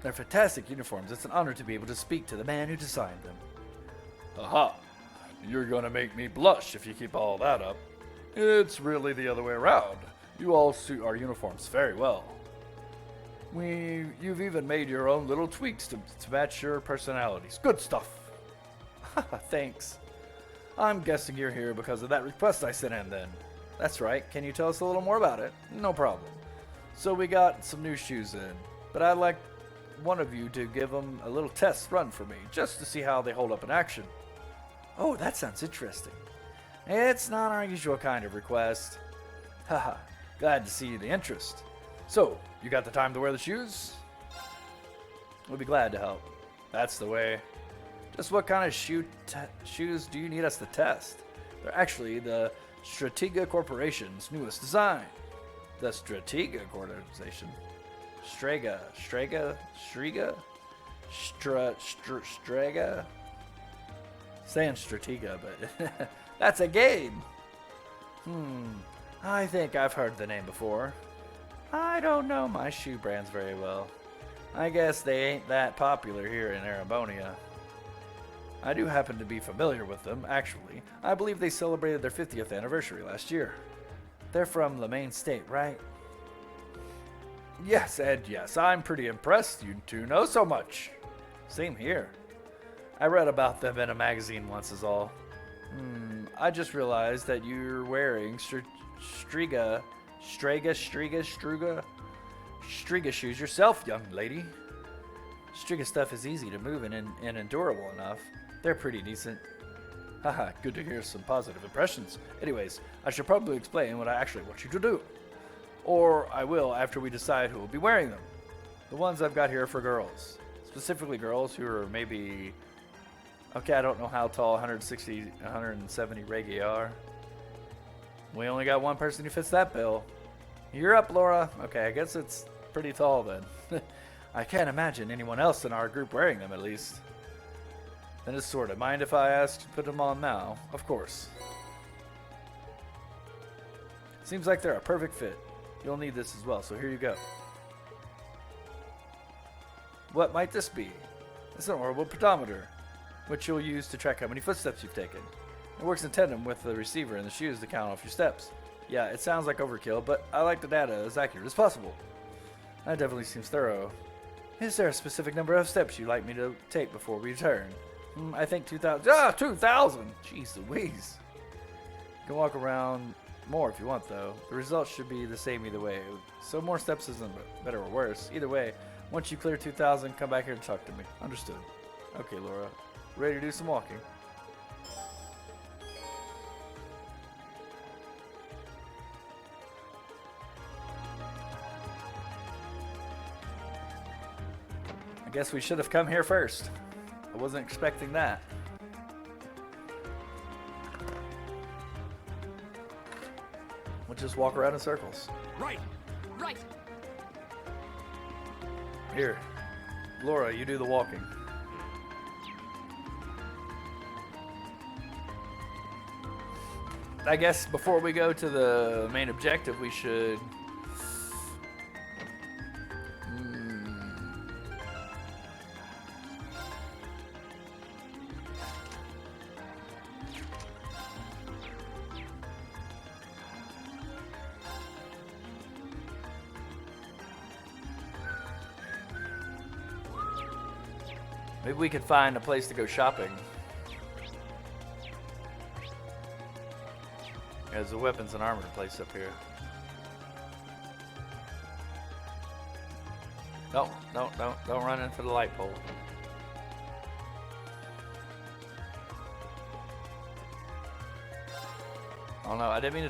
They're fantastic uniforms. It's an honor to be able to speak to the man who designed them. Aha! You're gonna make me blush if you keep all that up. It's really the other way around. You all suit our uniforms very well. You've even made your own little tweaks to match your personalities. Good stuff. Thanks. I'm guessing you're here because of that request I sent in then. That's right. Can you tell us a little more about it? No problem. So we got some new shoes in, but I'd like one of you to give them a little test run for me, just to see how they hold up in action. Oh, that sounds interesting. It's not our usual kind of request. Haha, glad to see the interest. So, you got the time to wear the shoes? We'll be glad to help. That's the way. Just what kind of shoes do you need us to test? They're actually the Stratega Corporation's newest design. The Stratega Corporation? Strega? Saying Stratega, but that's a game. I think I've heard the name before. I don't know my shoe brands very well. I guess they ain't that popular here in Erebonia. I do happen to be familiar with them, actually. I believe they celebrated their 50th anniversary last year. They're from Lemaine State, right? Yes, Ed, yes. I'm pretty impressed you two know so much. Same here. I read about them in a magazine once is all. I just realized that you're wearing Striga shoes yourself, young lady. Striga stuff is easy to move and endurable enough. They're pretty decent. Haha, good to hear some positive impressions. Anyways, I should probably explain what I actually want you to do. Or I will after we decide who will be wearing them. The ones I've got here are for girls. Specifically girls who are maybe... Okay, I don't know how tall 160, 170 Reggae are. We only got one person who fits that bill. You're up, Laura. Okay, I guess it's pretty tall then. I can't imagine anyone else in our group wearing them, at least. Then it's sorta. Mind if I ask to put them on now? Of course. Seems like they're a perfect fit. You'll need this as well, so here you go. What might this be? It's an orbital pedometer, which you'll use to track how many footsteps you've taken. It works in tandem with the receiver in the shoes to count off your steps. Yeah, it sounds like overkill, but I like the data as accurate as possible. That definitely seems thorough. Is there a specific number of steps you'd like me to take before we return? I think 2,000. 2,000! Jeez Louise. You can walk around more if you want, though. The results should be the same either way. So more steps isn't better or worse. Either way, once you clear 2,000, come back here and talk to me. Understood. Okay, Laura. Ready to do some walking? I guess we should have come here first. I wasn't expecting that. We'll just walk around in circles. Right. Here. Laura, you do the walking. I guess before we go to the main objective, we should... Maybe we could find a place to go shopping. There's a weapons and armor place up here. Don't run into the light pole. Oh no, I didn't mean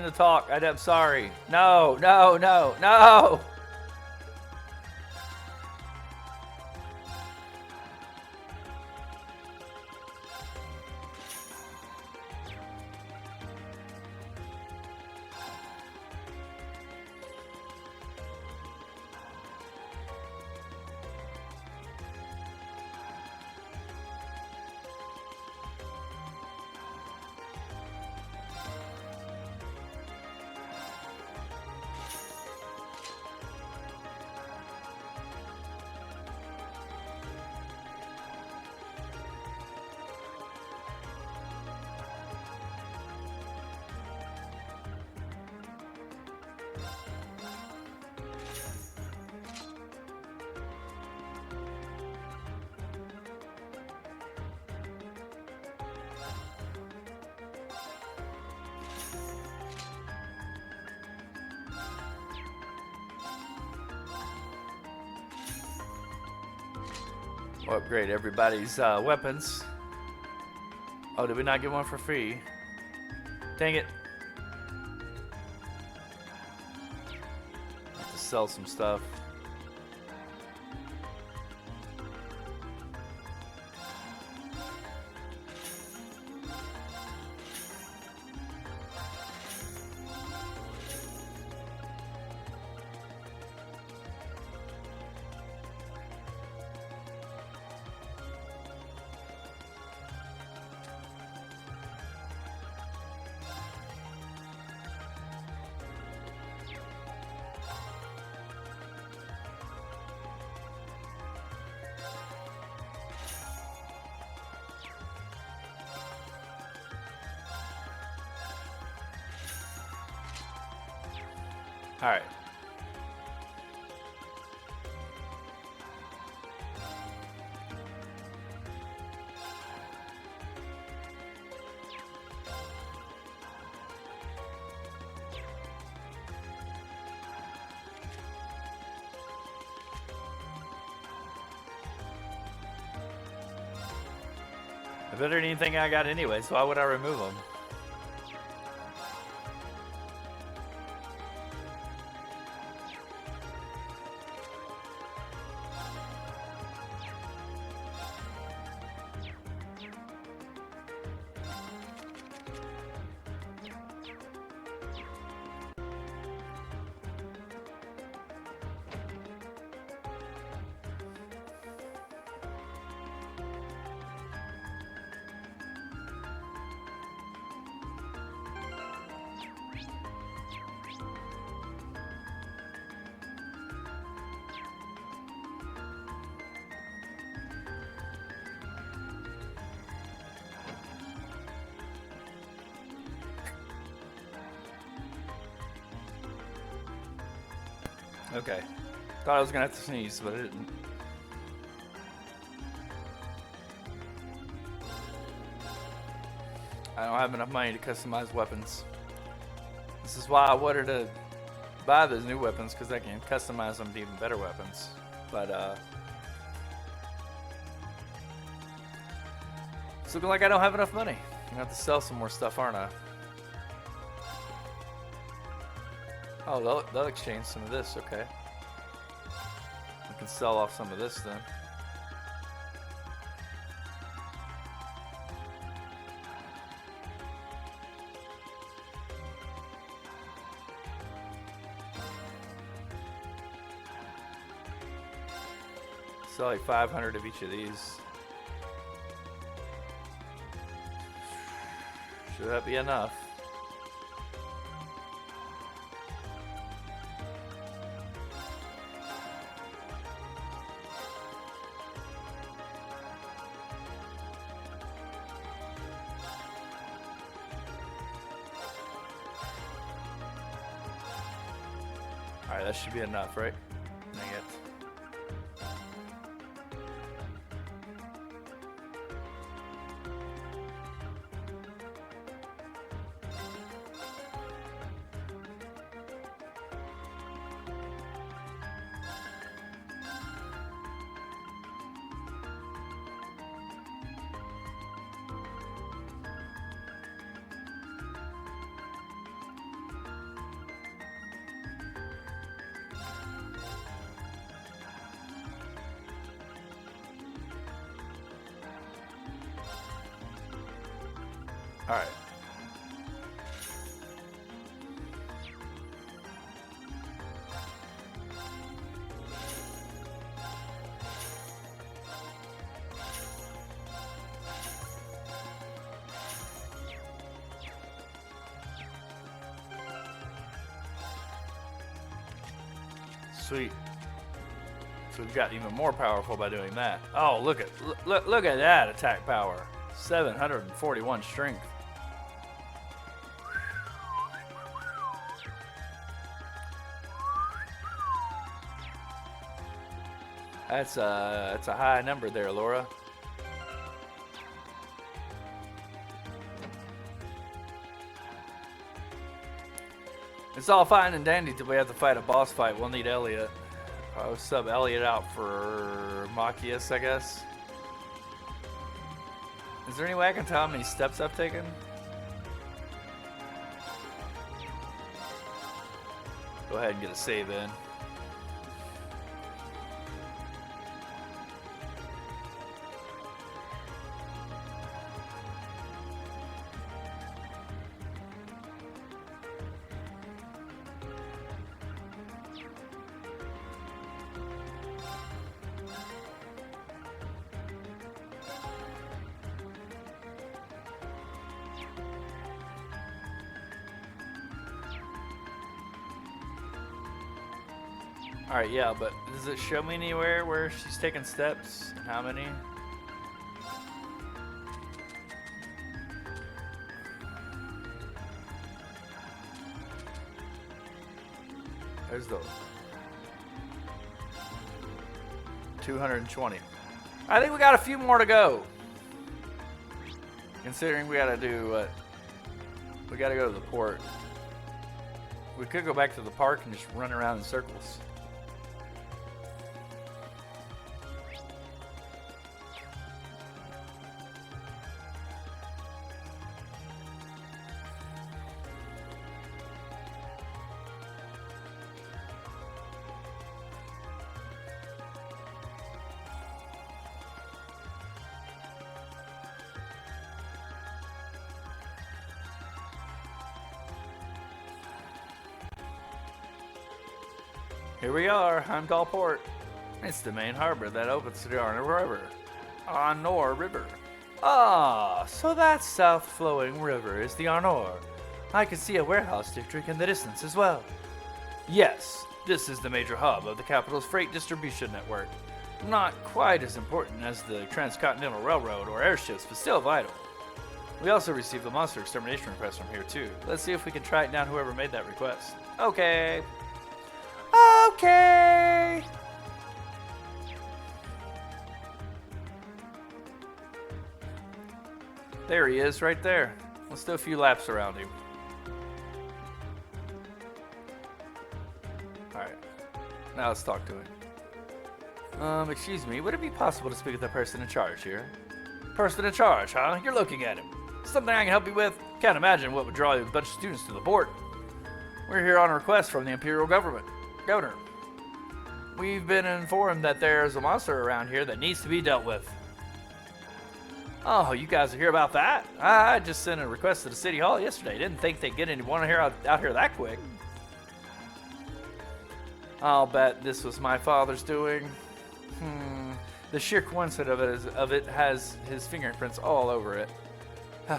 to talk. I'm sorry. No. We'll upgrade everybody's weapons. Oh, did we not get one for free? Dang it. Have to sell some stuff. All right. They're better than anything I got anyway, so why would I remove them? Okay. Thought I was gonna have to sneeze, but I didn't. I don't have enough money to customize weapons. This is why I wanted to buy those new weapons, because I can customize them to even better weapons. But it's looking like I don't have enough money. I'm gonna have to sell some more stuff, aren't I? Oh, they'll exchange some of this, okay. I can sell off some of this then. Sell like 500 of each of these. Should that be enough? Alright, that should be enough, right? Dang it. All right. Sweet. So we've got even more powerful by doing that. Oh, look at that attack power. 741 strength. That's a high number there, Laura. It's all fine and dandy till we have to fight a boss fight. We'll need Elliot. I'll sub Elliot out for Machias, I guess. Is there any way I can tell how many steps I've taken? Go ahead and get a save in. Alright, yeah, but does it show me anywhere where she's taking steps? And how many? There's the 220. I think we got a few more to go. Considering we gotta do what? We gotta go to the port. We could go back to the park and just run around in circles. Here we are, Heimdall Port. It's the main harbor that opens to the Arnor River. Arnor River. Ah, so that south-flowing river is the Arnor. I can see a warehouse district in the distance as well. Yes, this is the major hub of the capital's freight distribution network. Not quite as important as the Transcontinental Railroad or airships, but still vital. We also received a monster extermination request from here too. Let's see if we can track down whoever made that request. Okay. Okay. There he is, right there. Let's do a few laps around him. Alright. Now let's talk to him. Excuse me, would it be possible to speak with the person in charge here? Person in charge, huh? You're looking at him. Something I can help you with? Can't imagine what would draw a bunch of students to the port. We're here on a request from the Imperial Governor. We've been informed that there's a monster around here that needs to be dealt with. Oh, you guys are here about that? I just sent a request to the City Hall yesterday. Didn't think they'd get anyone here out here that quick. I'll bet this was my father's doing. The sheer coincidence of it has his fingerprints all over it. He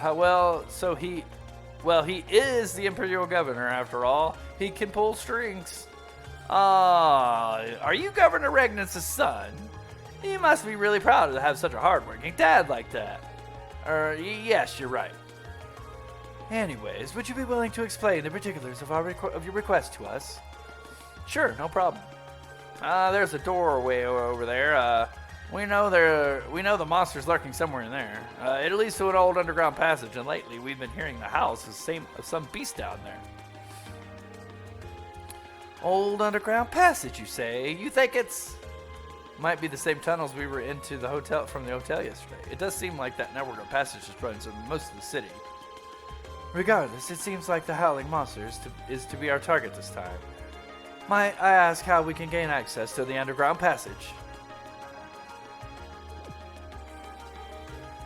is the Imperial Governor after all. He can pull strings. Are you Governor Regnance's son? You must be really proud to have such a hardworking dad like that. Yes, you're right. Anyways, would you be willing to explain the particulars of your request to us? Sure, no problem. There's a doorway over there. We know the monster's lurking somewhere in there. It leads to an old underground passage, and lately we've been hearing the house of some beast down there. Old underground passage, you say? You think it's... Might be the same tunnels we were into from the hotel yesterday. It does seem like that network of passages runs in most of the city. Regardless, it seems like the Howling Monster is to be our target this time. Might I ask how we can gain access to the underground passage?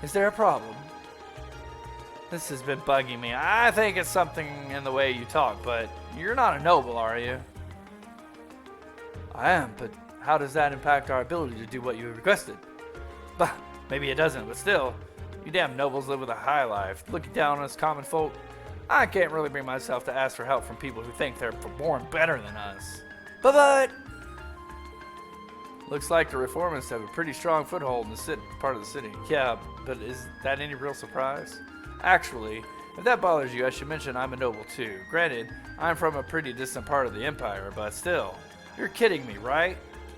Is there a problem? This has been bugging me. I think it's something in the way you talk, but you're not a noble, are you? I am, but how does that impact our ability to do what you requested? Bah, maybe it doesn't, but still, you damn nobles live with a high life, looking down on us common folk. I can't really bring myself to ask for help from people who think they're born better than us. But looks like the reformists have a pretty strong foothold in the part of the city. Yeah, but is that any real surprise? Actually, if that bothers you, I should mention I'm a noble too. Granted, I'm from a pretty distant part of the Empire, but still. You're kidding me, right?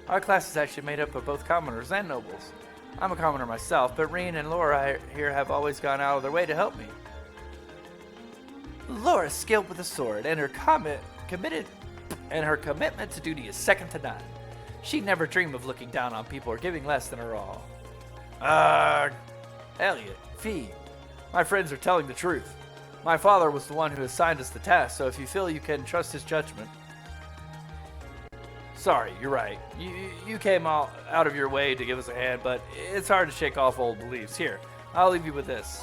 Our class is actually made up of both commoners and nobles. I'm a commoner myself, but Reen and Laura here have always gone out of their way to help me. Laura's skilled with the sword, and her commitment to duty is second to none. She'd never dream of looking down on people or giving less than her all. Elliot, Fee, my friends are telling the truth. My father was the one who assigned us the task, so if you feel you can trust his judgment. Sorry, you're right. You came out of your way to give us a hand, but it's hard to shake off old beliefs. Here, I'll leave you with this.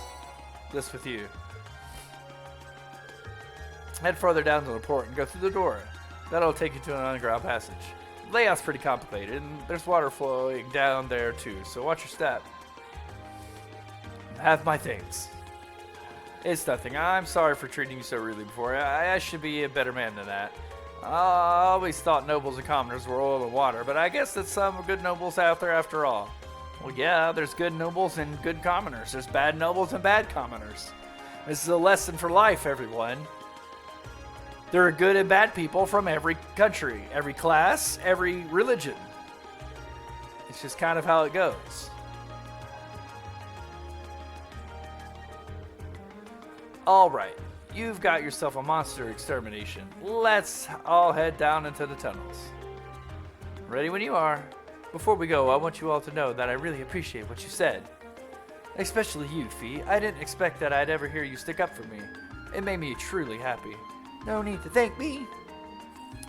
This with you. Head further down to the port and go through the door. That'll take you to an underground passage. The layout's pretty complicated, and there's water flowing down there too, so watch your step. Have my thanks. It's nothing. I'm sorry for treating you so rudely before. I should be a better man than that. I always thought nobles and commoners were oil and water, but I guess there's some good nobles out there after all. Well, yeah, there's good nobles and good commoners. There's bad nobles and bad commoners. This is a lesson for life, everyone. There are good and bad people from every country, every class, every religion. It's just kind of how it goes. All right. You've got yourself a monster extermination. Let's all head down into the tunnels. Ready when you are. Before we go, I want you all to know that I really appreciate what you said. Especially you, Fee. I didn't expect that I'd ever hear you stick up for me. It made me truly happy. No need to thank me.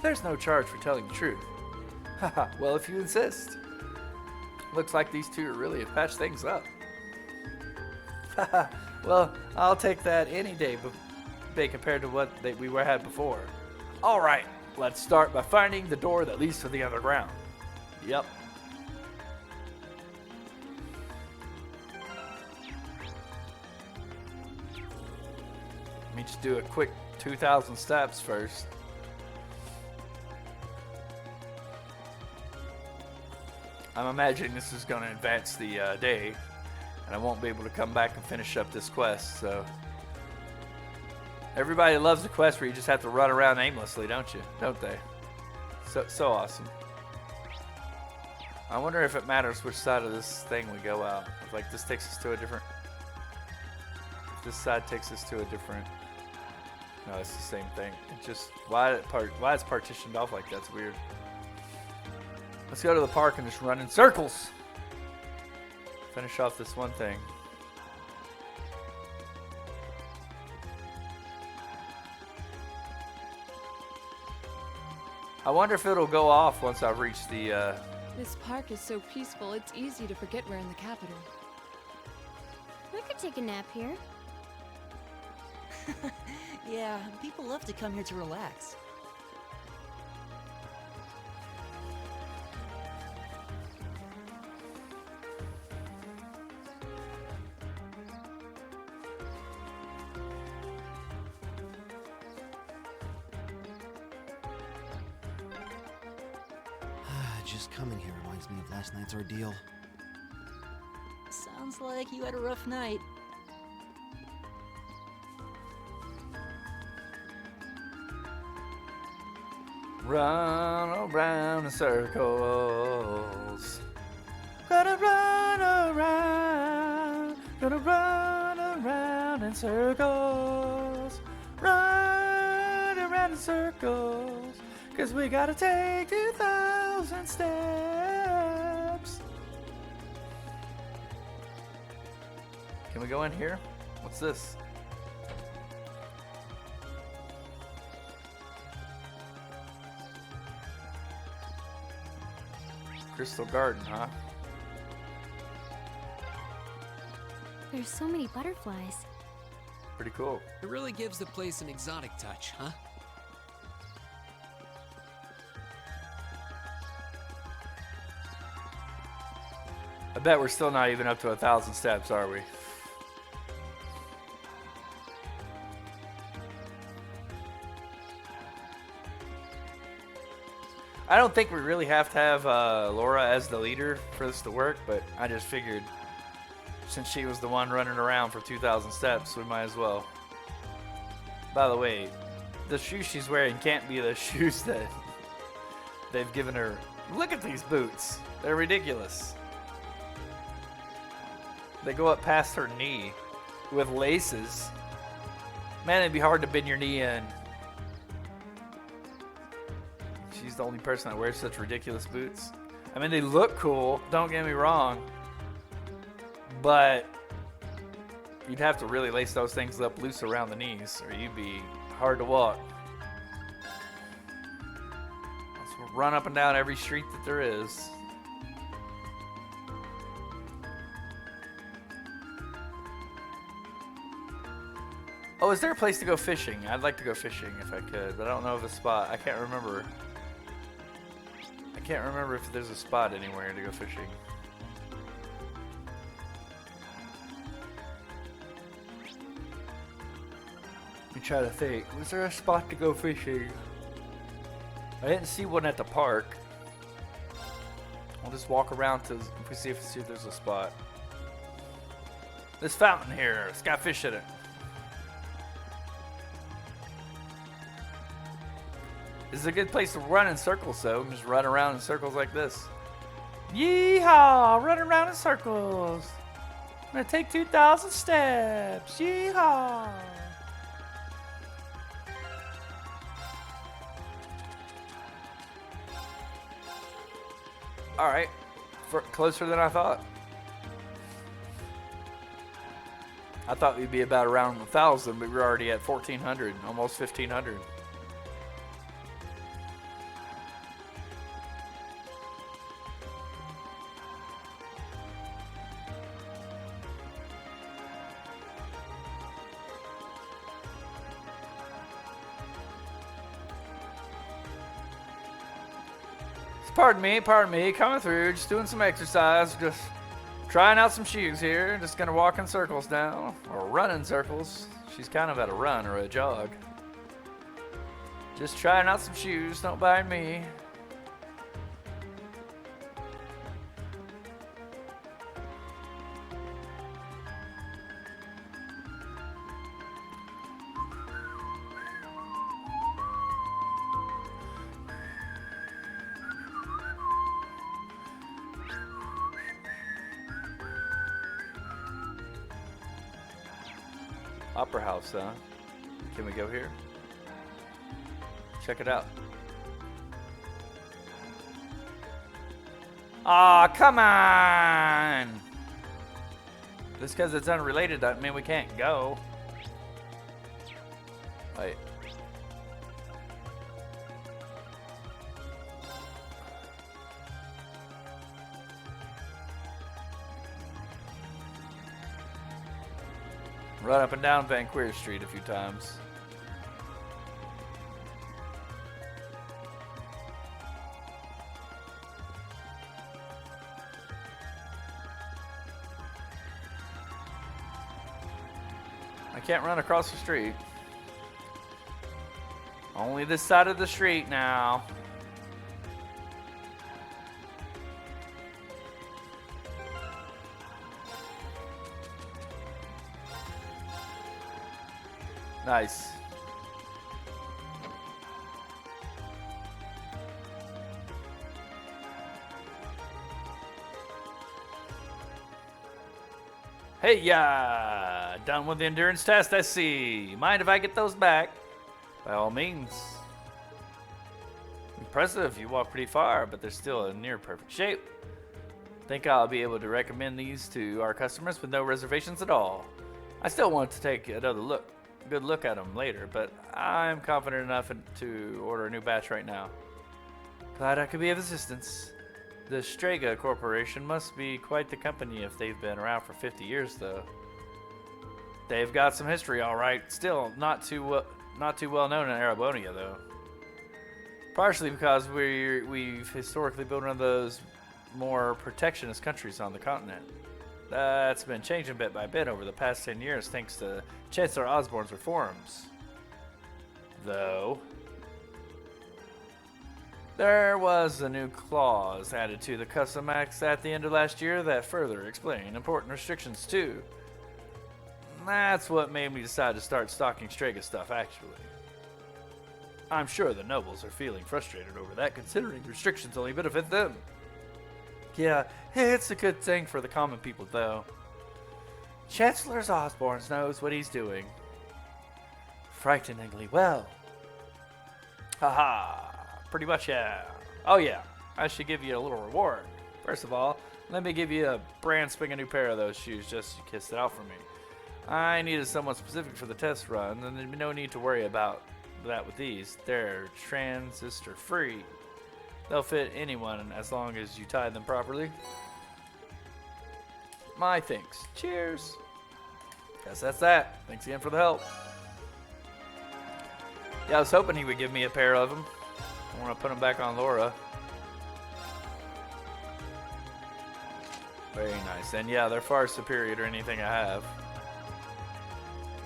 There's no charge for telling the truth. Haha, well, if you insist. Looks like these two really have patched things up. Haha, well, I'll take that any day, but compared to what we had before. All right, let's start by finding the door that leads to the underground. Yep. Let me just do a quick 2,000 steps first. I'm imagining this is going to advance the day, and I won't be able to come back and finish up this quest, so... Everybody loves a quest where you just have to run around aimlessly, don't you? Don't they? So awesome. I wonder if it matters which side of this thing we go out. If, like, this takes us to a different... If this side takes us to a different... No, it's the same thing. It just... Why it's partitioned off like that's weird. Let's go to the park and just run in circles. Finish off this one thing. I wonder if it'll go off once I've reached the, This park is so peaceful, it's easy to forget we're in the capital. I could take a nap here. Yeah, people love to come here to relax. Just coming here reminds me of last night's ordeal. Sounds like you had a rough night. Run around in circles. Gonna run around in circles. Run around in circles. 'Cause we gotta take 2,000 steps. Can we go in here? What's this? Crystal Garden, huh? There's so many butterflies. Pretty cool. It really gives the place an exotic touch, huh? I bet we're still not even up to 1,000 steps, are we? I don't think we really have to have Laura as the leader for this to work, but I just figured since she was the one running around for 2,000 steps, we might as well. By the way, the shoes she's wearing can't be the shoes that they've given her. Look at these boots. They're ridiculous. They go up past her knee with laces. Man, it'd be hard to bend your knee in. She's the only person that wears such ridiculous boots. I mean, they look cool, don't get me wrong. But You'd have to really lace those things up loose around the knees, or you'd be hard to walk. So we'll run up and down every street that there is. Oh, is there a place to go fishing? I'd like to go fishing if I could, but I don't know of a spot. I can't remember. I can't remember if there's a spot anywhere to go fishing. Let me try to think. Was there a spot to go fishing? I didn't see one at the park. I'll just walk around to see if there's a spot. This fountain here, it's got fish in it. This is a good place to run in circles, though. Just run around in circles like this. Yeehaw! Run around in circles. I'm gonna take 2,000 steps. Yeehaw! All right, closer than I thought. I thought we'd be about around 1,000, but we're already at 1,400, almost 1,500. Pardon me, coming through, just doing some exercise, just trying out some shoes here, just gonna walk in circles now, or run in circles. She's kind of at a run or a jog. Just trying out some shoes, don't mind me. Opera House, huh? Can we go here? Check it out. Aw, come on! Just because it's unrelated doesn't mean we can't go. Wait. Run up and down Vanqueer Street a few times. I can't run across the street. Only this side of the street now. Nice. Hey, yeah, done with the endurance test, I see. Mind if I get those back? By all means. Impressive, you walk pretty far, but they're still in near perfect shape. Think I'll be able to recommend these to our customers with no reservations at all. I still want to take another good look at them later, but I'm confident enough to order a new batch right now. Glad I could be of assistance. The Strega Corporation must be quite the company if they've been around for 50 years, though. They've got some history, all right. Still, not too well known in Erebonia, though. Partially because we've historically been one of those more protectionist countries on the continent. That's been changing bit by bit over the past 10 years thanks to Chancellor Osborne's reforms. Though, there was a new clause added to the Custom Acts at the end of last year that further explained important restrictions too. That's what made me decide to start stocking Strega stuff, actually. I'm sure the nobles are feeling frustrated over that, considering restrictions only benefit them. Yeah, it's a good thing for the common people, though. Chancellor Osborne knows what he's doing. Frighteningly well. Haha, pretty much, yeah. Oh yeah, I should give you a little reward. First of all, let me give you a brand spanking new pair of those shoes just to kiss it out for me. I needed someone specific for the test run, and there'd be no need to worry about that with these. They're transistor free. They'll fit anyone as long as you tie them properly. My thanks. Cheers. Guess that's that. Thanks again for the help. Yeah, I was hoping he would give me a pair of them. I want to put them back on Laura. Very nice. And yeah, they're far superior to anything I have.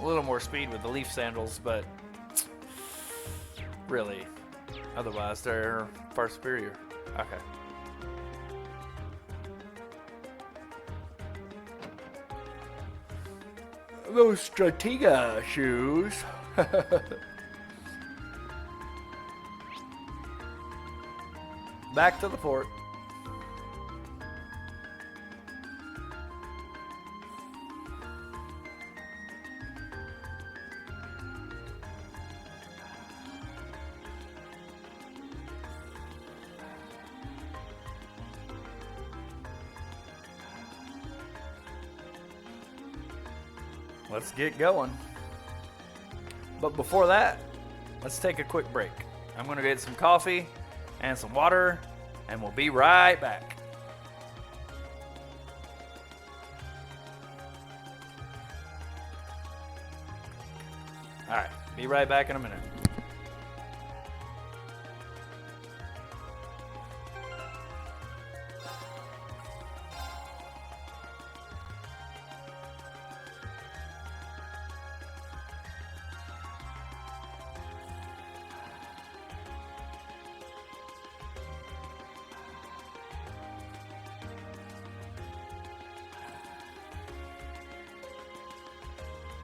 A little more speed with the leaf sandals, but really, otherwise they're far superior. Okay. Those Stratega shoes. Back to the fort. Let's get going. But before that, let's take a quick break. I'm going to get some coffee and some water, and we'll be right back. All right, be right back in a minute.